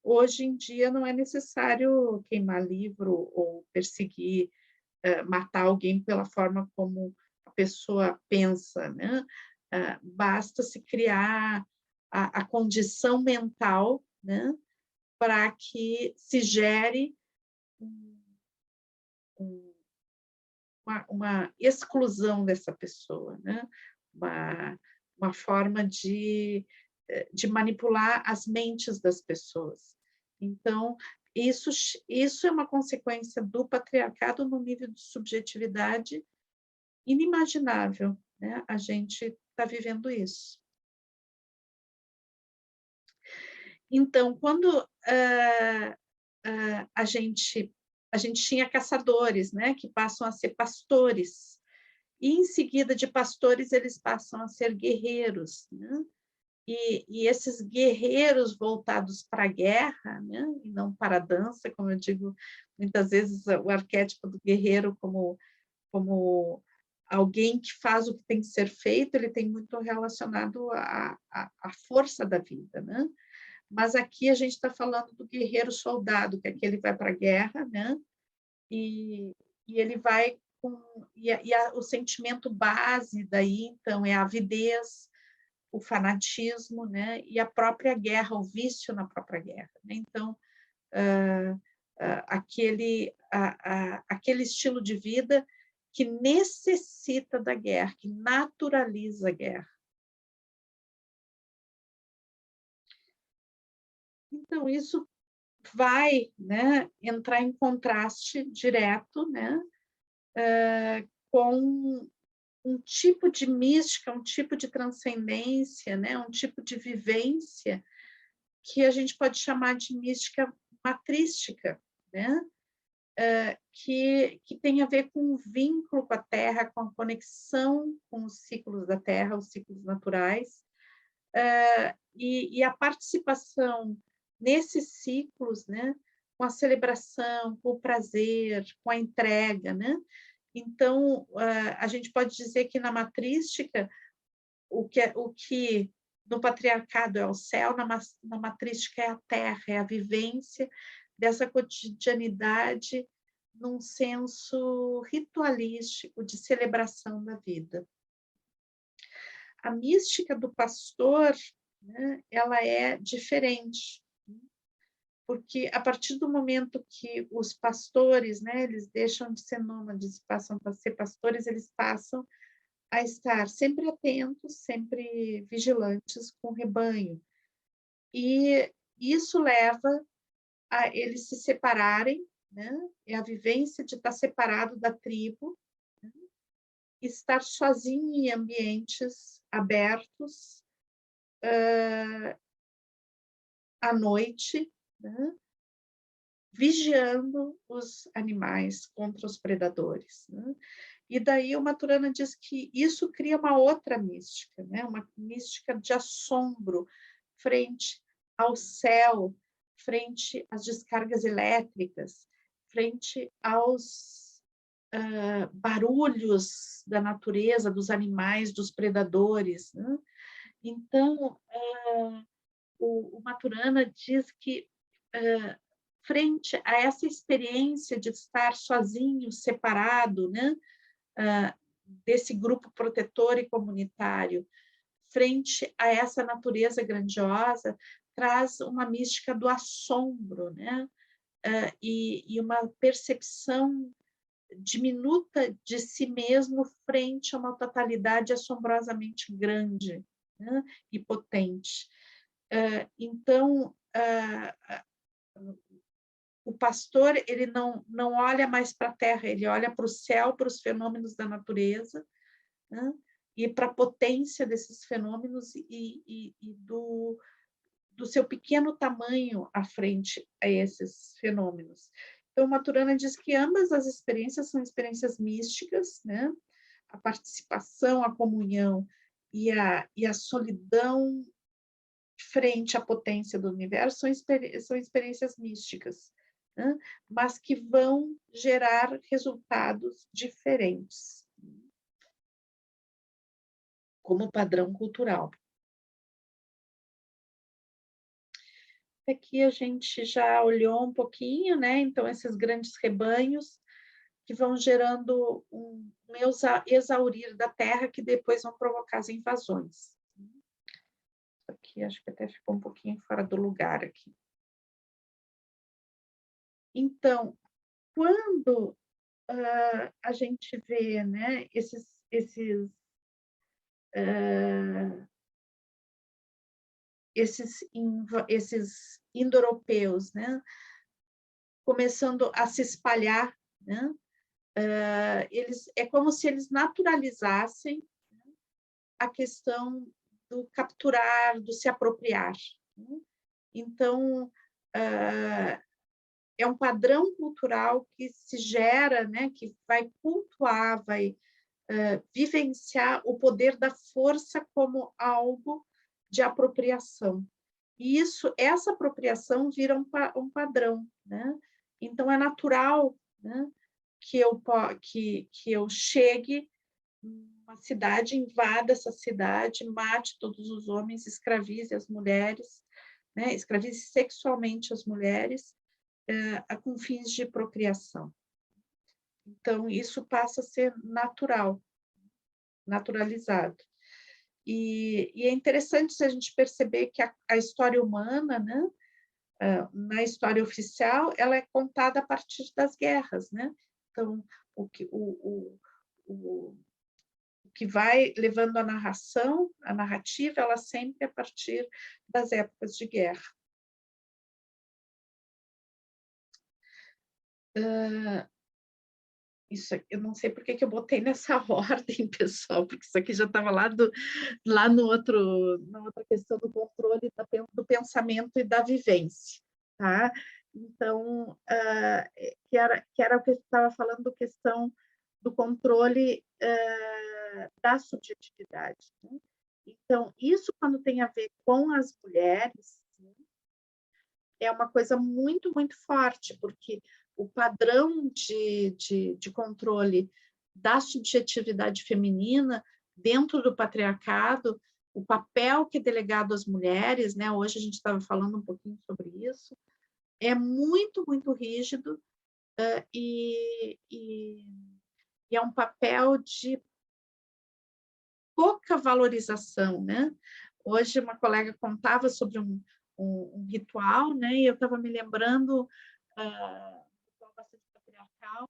Hoje em dia não é necessário queimar livro ou perseguir, matar alguém pela forma como a pessoa pensa, né? Basta se criar a condição mental, né? Para que se gere uma exclusão dessa pessoa, né? Uma forma de manipular as mentes das pessoas. Então, isso é uma consequência do patriarcado no nível de subjetividade inimaginável, né? A gente está vivendo isso. Então, quando a gente tinha caçadores, né, que passam a ser pastores, e em seguida de pastores eles passam a ser guerreiros, né? E esses guerreiros voltados para a guerra, né, e não para a dança, como eu digo, muitas vezes o arquétipo do guerreiro como alguém que faz o que tem que ser feito, ele tem muito relacionado à força da vida, né? Mas aqui a gente está falando do guerreiro soldado, que aquele vai para a guerra, né? E ele vai com... o sentimento base daí, então, é a avidez, o fanatismo, né? E a própria guerra, o vício na própria guerra. Né? Então, aquele estilo de vida que necessita da guerra, que naturaliza a guerra. Então, isso vai, né, entrar em contraste direto, né, com um tipo de mística, um tipo de transcendência, né, um tipo de vivência que a gente pode chamar de mística matrística, né? que tem a ver com o vínculo com a Terra, com a conexão com os ciclos da Terra, os ciclos naturais, e a participação nesses ciclos, né, com a celebração, com o prazer, com a entrega, né? Então, a gente pode dizer que na matrística, o que no patriarcado é o céu, na matrística é a terra, é a vivência dessa cotidianidade num senso ritualístico de celebração da vida. A mística do pastor, né, ela é diferente, porque a partir do momento que os pastores, né, eles deixam de ser nômades, passam a ser pastores, eles passam a estar sempre atentos, sempre vigilantes com o rebanho. E isso leva a eles se separarem, né? É a vivência de estar separado da tribo, né? Estar sozinho em ambientes abertos, à noite, né? Vigiando os animais contra os predadores, né? E daí o Maturana diz que isso cria uma outra mística, né? Uma mística de assombro frente ao céu, frente às descargas elétricas, frente aos barulhos da natureza, dos animais, dos predadores, né? Então, o Maturana diz que, frente a essa experiência de estar sozinho, separado, né, desse grupo protetor e comunitário, frente a essa natureza grandiosa, traz uma mística do assombro, né? E uma percepção diminuta de si mesmo frente a uma totalidade assombrosamente grande, né? E potente. Então, o pastor ele não olha mais para a terra, ele olha para o céu, para os fenômenos da natureza, né? E para a potência desses fenômenos e do seu pequeno tamanho à frente a esses fenômenos. Então, Maturana diz que ambas as experiências são experiências místicas, né? A participação, a comunhão e a solidão frente à potência do universo são experiências místicas, né? Mas que vão gerar resultados diferentes, como padrão cultural. Aqui a gente já olhou um pouquinho, né? Então, esses grandes rebanhos que vão gerando um exaurir da terra que depois vão provocar as invasões. Aqui acho que até ficou um pouquinho fora do lugar aqui. Então, quando a gente vê, né, esses indo-europeus, né, começando a se espalhar, né, é como se eles naturalizassem a questão do capturar, do se apropriar, né? Então, é um padrão cultural que se gera, né, que vai cultuar, vai vivenciar o poder da força como algo de apropriação. E essa apropriação vira um padrão, né? Então, é natural, né, que eu chegue numa cidade, invada essa cidade, mate todos os homens, escravize as mulheres, né, escravize sexualmente as mulheres, com fins de procriação. Então, isso passa a ser natural, naturalizado. E é interessante se a gente perceber que a história humana, né, na história oficial, ela é contada a partir das guerras, né? Então, o que vai levando a narração, a narrativa, ela sempre é a partir das épocas de guerra. Isso, eu não sei por que eu botei nessa ordem, pessoal, porque isso aqui já estava lá na outra questão do controle do pensamento e da vivência, tá? Então, que era o que eu estava falando, questão do controle da subjetividade, né? Então, isso quando tem a ver com as mulheres, né, é uma coisa muito, muito forte, porque o padrão de controle da subjetividade feminina dentro do patriarcado, o papel que é delegado às mulheres, né? Hoje a gente estava falando um pouquinho sobre isso, é muito, muito rígido, e é um papel de pouca valorização, né? Hoje uma colega contava sobre um ritual, né? E eu estava me lembrando do ritual bastante patriarcal,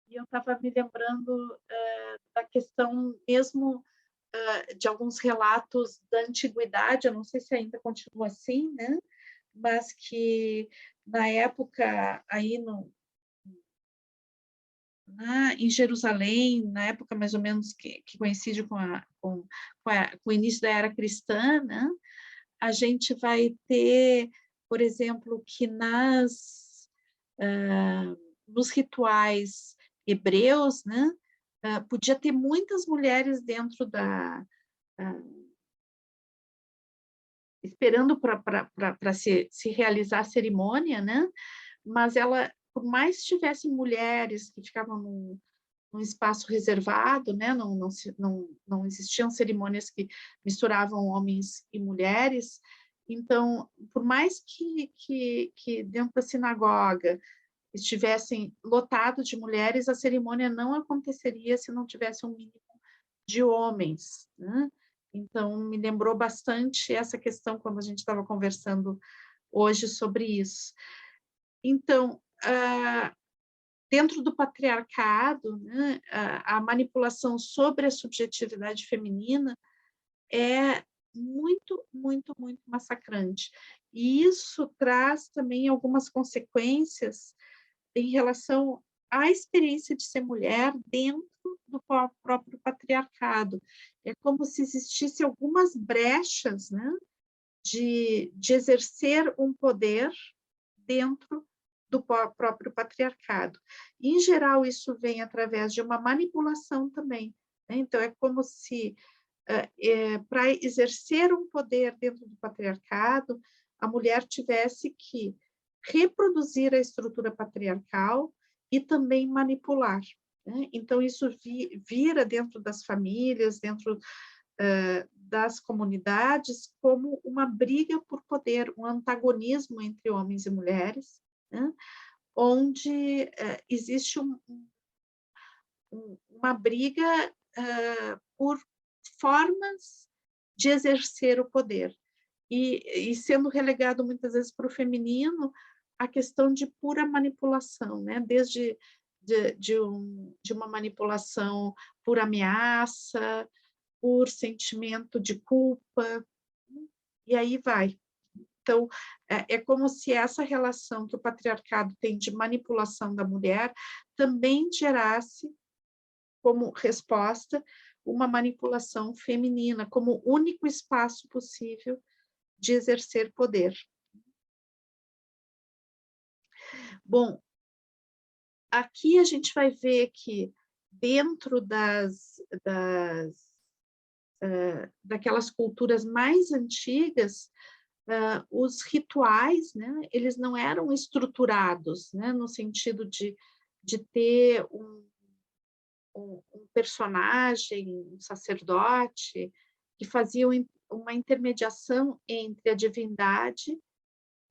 e eu estava me lembrando da questão mesmo de alguns relatos da antiguidade, eu não sei se ainda continua assim, né? Mas que na época aí em Jerusalém, na época mais ou menos que coincide com o início da era cristã, né? A gente vai ter, por exemplo, que nos rituais hebreus, né? Podia ter muitas mulheres dentro esperando para se realizar a cerimônia, né? Mas por mais que tivessem mulheres que ficavam num espaço reservado, né? Não existiam cerimônias que misturavam homens e mulheres. Então, por mais que dentro da sinagoga estivessem lotado de mulheres, a cerimônia não aconteceria se não tivesse um mínimo de homens, né? Então, me lembrou bastante essa questão quando a gente estava conversando hoje sobre isso. Então, dentro do patriarcado, né, a manipulação sobre a subjetividade feminina é muito, muito, muito massacrante. E isso traz também algumas consequências em relação à experiência de ser mulher dentro do próprio patriarcado. É como se existisse algumas brechas, né, de exercer um poder dentro do próprio patriarcado. Em geral, isso vem através de uma manipulação também, né? Então, é como se, para exercer um poder dentro do patriarcado, a mulher tivesse que reproduzir a estrutura patriarcal e também manipular, né? Então, isso vira dentro das famílias, dentro das comunidades, como uma briga por poder, um antagonismo entre homens e mulheres, né? Onde existe uma briga por formas de exercer o poder. E sendo relegado muitas vezes para o feminino, a questão de pura manipulação, né? Desde de uma manipulação por ameaça, por sentimento de culpa, e aí vai. Então, é como se essa relação que o patriarcado tem de manipulação da mulher também gerasse, como resposta, uma manipulação feminina, como único espaço possível de exercer poder. Bom, aqui a gente vai ver que dentro daquelas culturas mais antigas, os rituais, né, eles não eram estruturados, né, no sentido de ter um personagem, um sacerdote, que fazia uma intermediação entre a divindade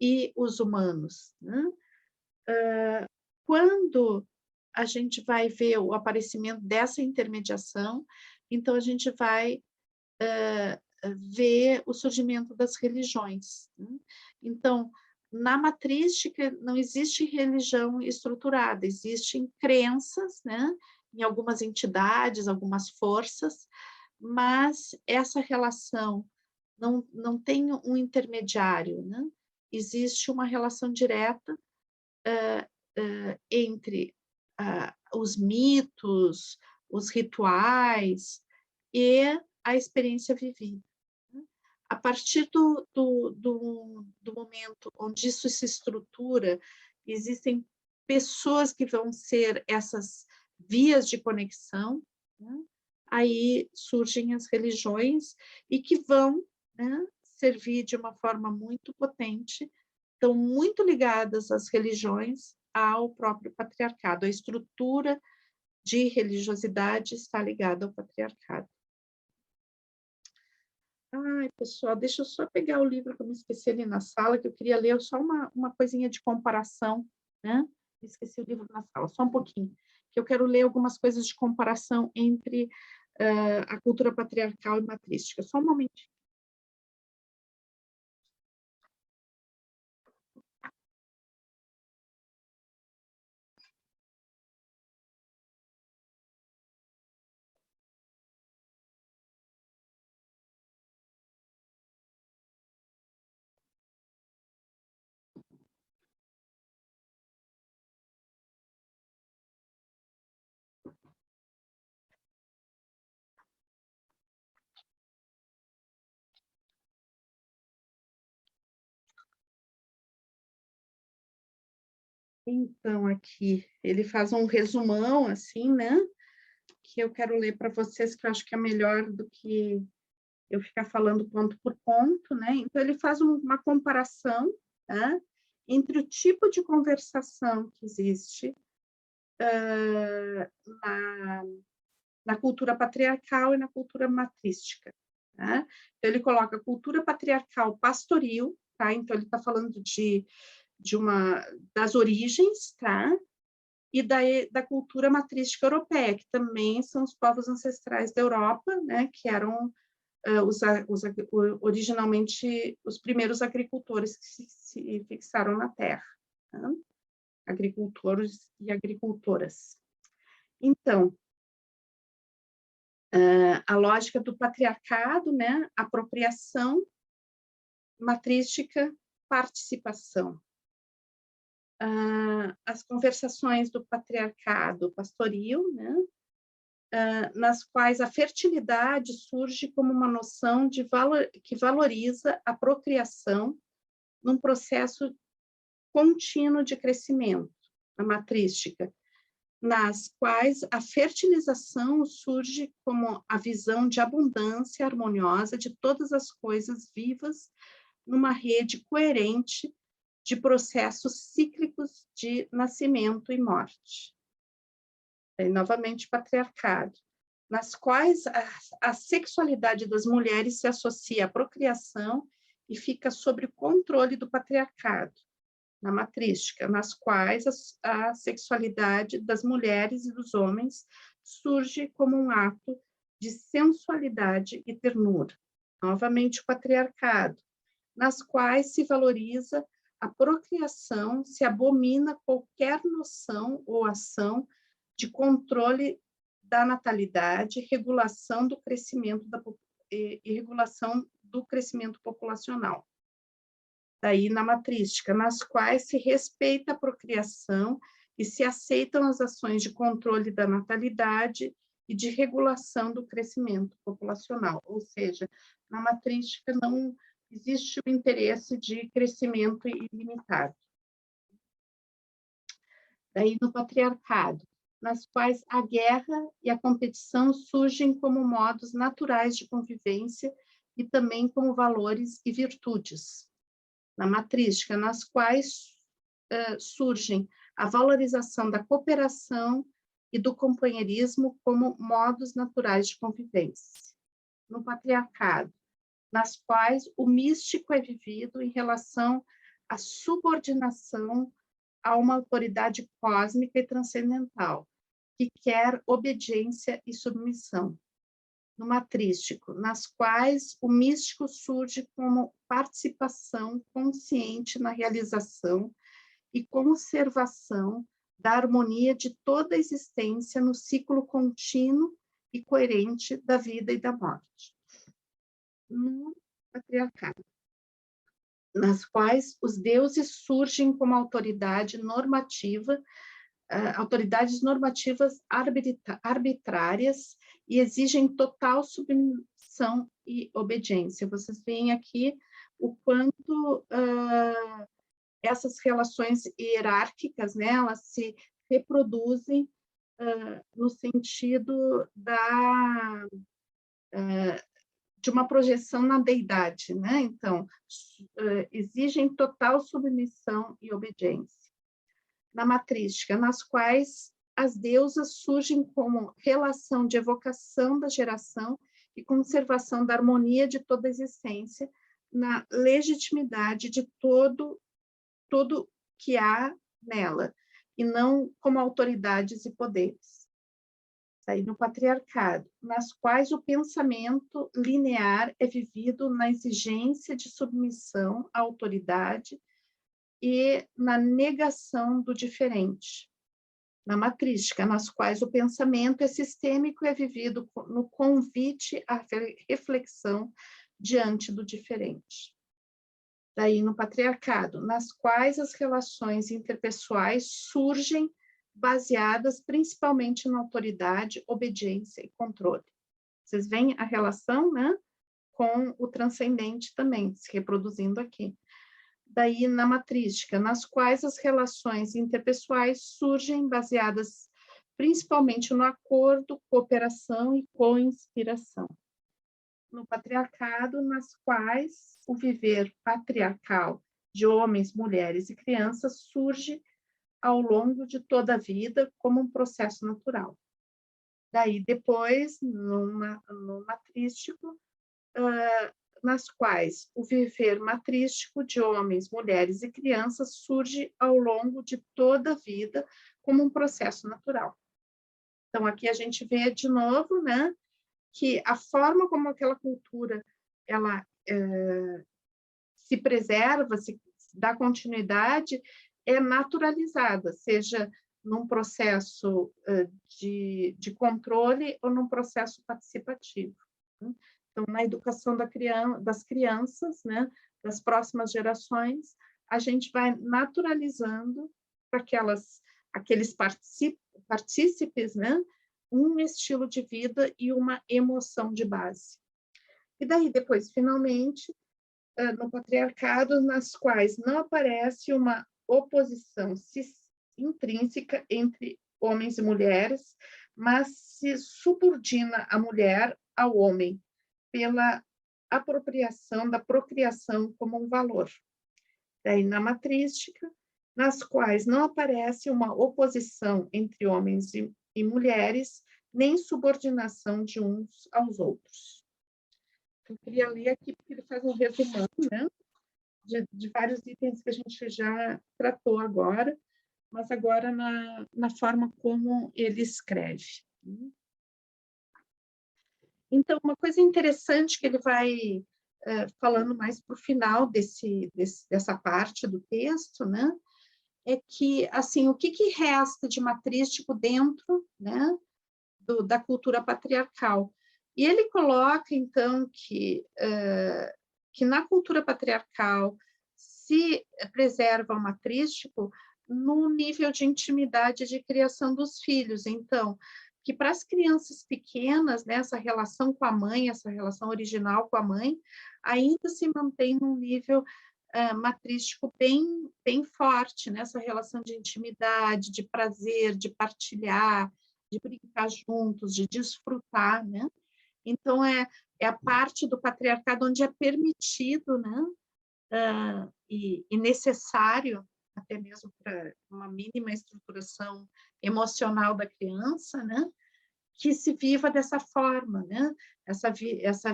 e os humanos, né? Quando a gente vai ver o aparecimento dessa intermediação, então a gente vai ver o surgimento das religiões, né? Então, na matrística não existe religião estruturada, existem crenças, né, em algumas entidades, algumas forças, mas essa relação não tem um intermediário, né? Existe uma relação direta entre os mitos, os rituais e a experiência vivida. A partir do momento onde isso se estrutura existem pessoas que vão ser essas vias de conexão, né? Aí surgem as religiões e que vão, né, servir de uma forma muito potente, estão muito ligadas às religiões, ao próprio patriarcado. A estrutura de religiosidade está ligada ao patriarcado. Ai, pessoal, deixa eu só pegar o livro que eu me esqueci ali na sala, que eu queria ler só uma coisinha de comparação, né? Esqueci o livro na sala, só um pouquinho, que eu quero ler algumas coisas de comparação entre a cultura patriarcal e matrística. Só um momentinho. Então, aqui, ele faz um resumão, assim, né? Que eu quero ler para vocês, que eu acho que é melhor do que eu ficar falando ponto por ponto, né? Então, ele faz uma comparação, né, entre o tipo de conversação que existe na cultura patriarcal e na cultura matrística, né? Então, ele coloca a cultura patriarcal pastoril, tá? Então, ele está falando das origens, tá? E da cultura matrística europeia, que também são os povos ancestrais da Europa, né? Que eram originalmente os primeiros agricultores que se fixaram na terra, né? Agricultores e agricultoras. Então, a lógica do patriarcado, né? Apropriação, matrística, participação. As conversações do patriarcado pastoril, né? Nas quais a fertilidade surge como uma noção que valoriza a procriação num processo contínuo de crescimento, a matrística, nas quais a fertilização surge como a visão de abundância harmoniosa de todas as coisas vivas numa rede coerente de processos cíclicos de nascimento e morte. E, novamente, patriarcado, nas quais a sexualidade das mulheres se associa à procriação e fica sob o controle do patriarcado, na matrística, nas quais a sexualidade das mulheres e dos homens surge como um ato de sensualidade e ternura. Novamente, o patriarcado, nas quais se valoriza a procriação, se abomina qualquer noção ou ação de controle da natalidade, regulação do crescimento e regulação do crescimento populacional. Daí na matrística, nas quais se respeita a procriação e se aceitam as ações de controle da natalidade e de regulação do crescimento populacional. Ou seja, na matrística não existe o interesse de crescimento ilimitado. Daí no patriarcado, nas quais a guerra e a competição surgem como modos naturais de convivência e também como valores e virtudes. Na matrística, nas quais surgem a valorização da cooperação e do companheirismo como modos naturais de convivência. No patriarcado, nas quais o místico é vivido em relação à subordinação a uma autoridade cósmica e transcendental, que quer obediência e submissão. No matrístico, nas quais o místico surge como participação consciente na realização e conservação da harmonia de toda a existência no ciclo contínuo e coerente da vida e da morte. No patriarcado, nas quais os deuses surgem como autoridades normativas arbitrárias e exigem total submissão e obediência. Vocês veem aqui o quanto essas relações hierárquicas, né, elas se reproduzem no sentido de uma projeção na deidade, né? Então, exigem total submissão e obediência. Na matrística, nas quais as deusas surgem como relação de evocação da geração e conservação da harmonia de toda a existência, na legitimidade de tudo que há nela, e não como autoridades e poderes. Aí no patriarcado, nas quais o pensamento linear é vivido na exigência de submissão à autoridade e na negação do diferente. Na matrística, nas quais o pensamento é sistêmico e é vivido no convite à reflexão diante do diferente. Daí no patriarcado, nas quais as relações interpessoais surgem baseadas principalmente na autoridade, obediência e controle. Vocês veem a relação, né, com o transcendente também, se reproduzindo aqui. Daí na matrística, nas quais as relações interpessoais surgem baseadas principalmente no acordo, cooperação e co-inspiração. No patriarcado, nas quais o viver patriarcal de homens, mulheres e crianças surge ao longo de toda a vida como um processo natural. Daí depois, no matrístico, nas quais o viver matrístico de homens, mulheres e crianças surge ao longo de toda a vida como um processo natural. Então, aqui a gente vê de novo, né, que a forma como aquela cultura ela se preserva, se dá continuidade, é naturalizada, seja num processo de controle ou num processo participativo. Né? Então, na educação das crianças, né, das próximas gerações, a gente vai naturalizando para aqueles partícipes, né, um estilo de vida e uma emoção de base. E daí, depois, finalmente, no patriarcado, nas quais não aparece uma oposição intrínseca entre homens e mulheres, mas se subordina a mulher ao homem, pela apropriação da procriação como um valor. Daí, na matrística, nas quais não aparece uma oposição entre homens e mulheres, nem subordinação de uns aos outros. Eu queria ler aqui, porque ele faz um resumão, né, de vários itens que a gente já tratou agora, mas agora na forma como ele escreve. Então, uma coisa interessante que ele vai falando mais para o final dessa parte do texto, né, é que, assim, o que resta de matrístico dentro, né, da cultura patriarcal. E ele coloca, então, que na cultura patriarcal se preserva o matrístico no nível de intimidade de criação dos filhos. Então, que para as crianças pequenas, né, essa relação com a mãe, essa relação original com a mãe, ainda se mantém num nível matrístico bem forte, nessa relação de intimidade, de prazer, de partilhar, de brincar juntos, de desfrutar, né? Então, é a parte do patriarcado onde é permitido, né, e necessário, até mesmo para uma mínima estruturação emocional da criança, né, que se viva dessa forma, né, essa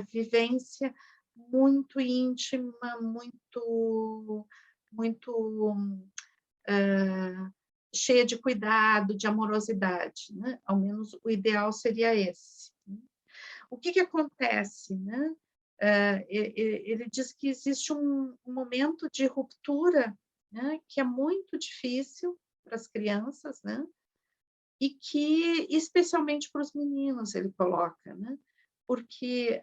vivência muito íntima, muito cheia de cuidado, de amorosidade, né? Ao menos o ideal seria esse. O que acontece, né? Ele diz que existe um momento de ruptura, né, que é muito difícil para as crianças, né? E que, especialmente para os meninos, ele coloca, né? Porque,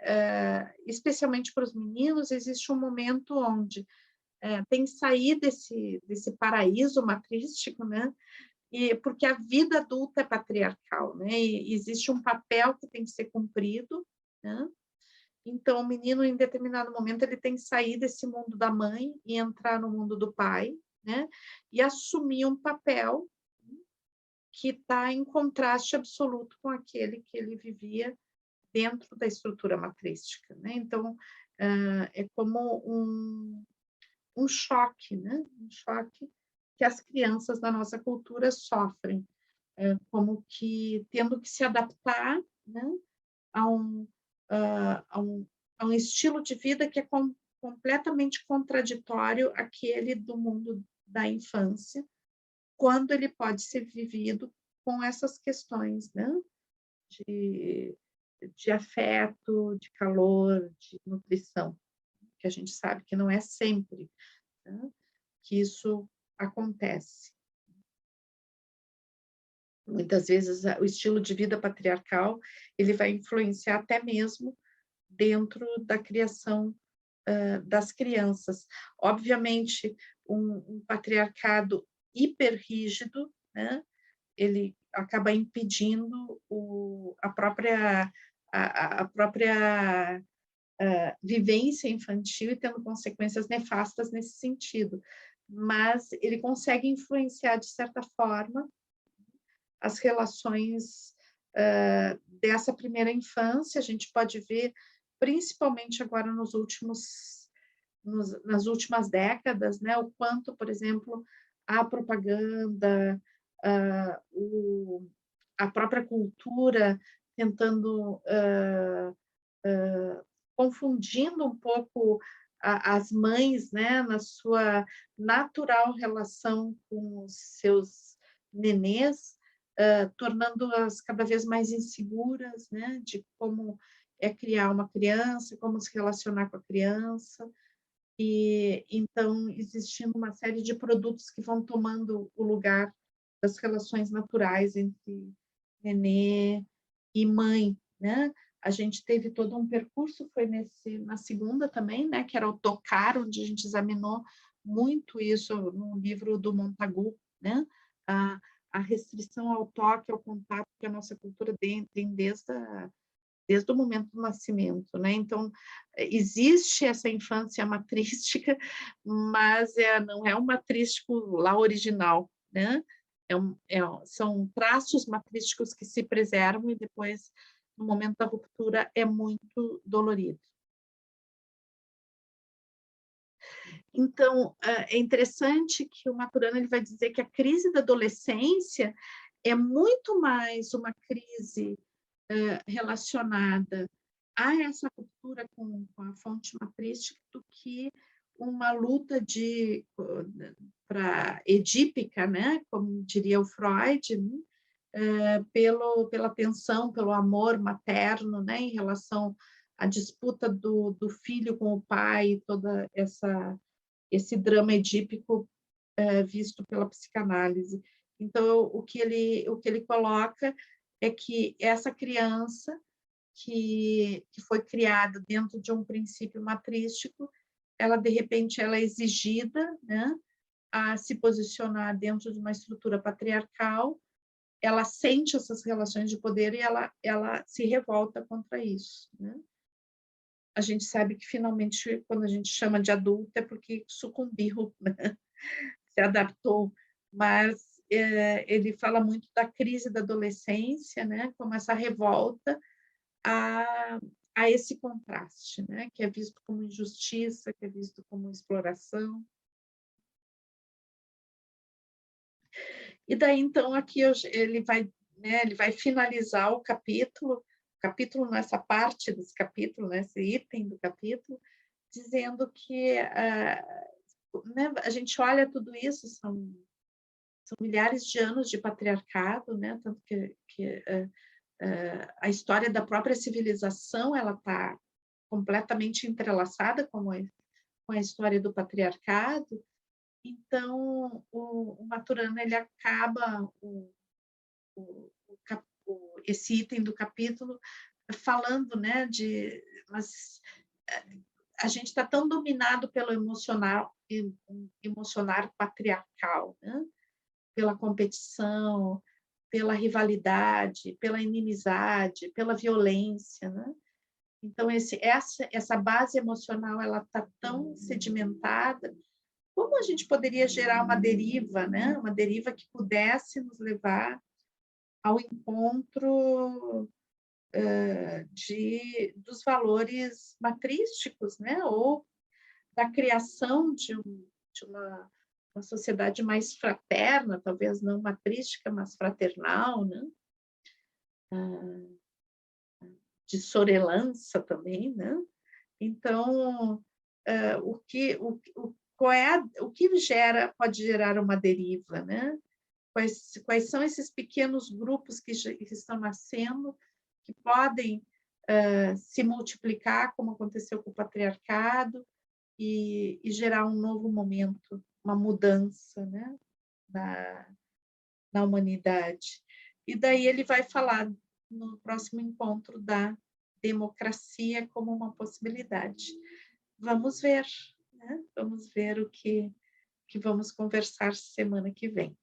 especialmente para os meninos, existe um momento onde tem que sair desse paraíso matrístico, né? Porque a vida adulta é patriarcal, né? E existe um papel que tem que ser cumprido, né? Então, o menino, em determinado momento, ele tem que sair desse mundo da mãe e entrar no mundo do pai, né, e assumir um papel que está em contraste absoluto com aquele que ele vivia dentro da estrutura matrística, né? Então, é como um choque, né? Um choque que as crianças da nossa cultura sofrem, como que tendo que se adaptar, né, a um, a um, a um estilo de vida que é completamente contraditório àquele do mundo da infância, quando ele pode ser vivido com essas questões, né, de, de afeto, de calor, de nutrição, que a gente sabe que não é sempre, né, que isso acontece. Muitas vezes o estilo de vida patriarcal ele vai influenciar até mesmo dentro da criação das crianças. Obviamente, um patriarcado hiperrígido, né, ele acaba impedindo a própria vivência infantil e tendo consequências nefastas nesse sentido. Mas ele consegue influenciar, de certa forma, as relações dessa primeira infância. A gente pode ver, principalmente agora nas últimas décadas, né, o quanto, por exemplo, a propaganda, a própria cultura tentando confundindo um pouco as mães, né, na sua natural relação com os seus nenês, tornando-as cada vez mais inseguras, né, de como é criar uma criança, como se relacionar com a criança, e então existindo uma série de produtos que vão tomando o lugar das relações naturais entre nenê e mãe, né? A gente teve todo um percurso, foi na segunda também, né, que era o tocar, onde a gente examinou muito isso no livro do Montagu, né? A restrição ao toque, ao contato que a nossa cultura tem desde o momento do nascimento, né? Então, existe essa infância matrística, mas não é um matrístico lá original, né? São traços matrísticos que se preservam e depois, no momento da ruptura, é muito dolorido. Então, é interessante que o Maturana ele vai dizer que a crise da adolescência é muito mais uma crise relacionada a essa ruptura com a fonte matrística do que uma luta para edípica, né, como diria o Freud, né, pela tensão, pelo amor materno, né, em relação à disputa do filho com o pai, toda esse drama edípico visto pela psicanálise. Então, o que ele coloca é que essa criança que foi criada dentro de um princípio matrístico, ela, de repente, ela é exigida, né, a se posicionar dentro de uma estrutura patriarcal, ela sente essas relações de poder e ela se revolta contra isso, né? A gente sabe que, finalmente, quando a gente chama de adulto, é porque sucumbiu, né? Se adaptou, mas ele fala muito da crise da adolescência, né? Como essa revolta a, a esse contraste, né? Que é visto como injustiça, que é visto como exploração. E daí, então, aqui ele vai finalizar o capítulo nessa parte desse capítulo, nesse item do capítulo, dizendo que né, a gente olha tudo isso, são milhares de anos de patriarcado, né? Tanto que a história da própria civilização ela está completamente entrelaçada com a história do patriarcado. Então, o Maturana ele acaba esse item do capítulo falando, né, mas a gente está tão dominado pelo emocionar patriarcal, né? Pela competição, pela rivalidade, pela inimizade, pela violência, né? Então essa base emocional ela está tão sedimentada como a gente poderia gerar uma deriva, né? Uma deriva que pudesse nos levar ao encontro dos valores matrísticos, né? Ou da criação de uma sociedade mais fraterna, talvez não matrística, mas fraternal, né? De sorellança também, né? Então, o que pode gerar uma deriva, né? Quais são esses pequenos grupos que estão nascendo, que podem se multiplicar, como aconteceu com o patriarcado, e gerar um novo momento, uma mudança, né? na humanidade. E daí ele vai falar no próximo encontro da democracia como uma possibilidade. Vamos ver, né? Vamos ver o que vamos conversar semana que vem.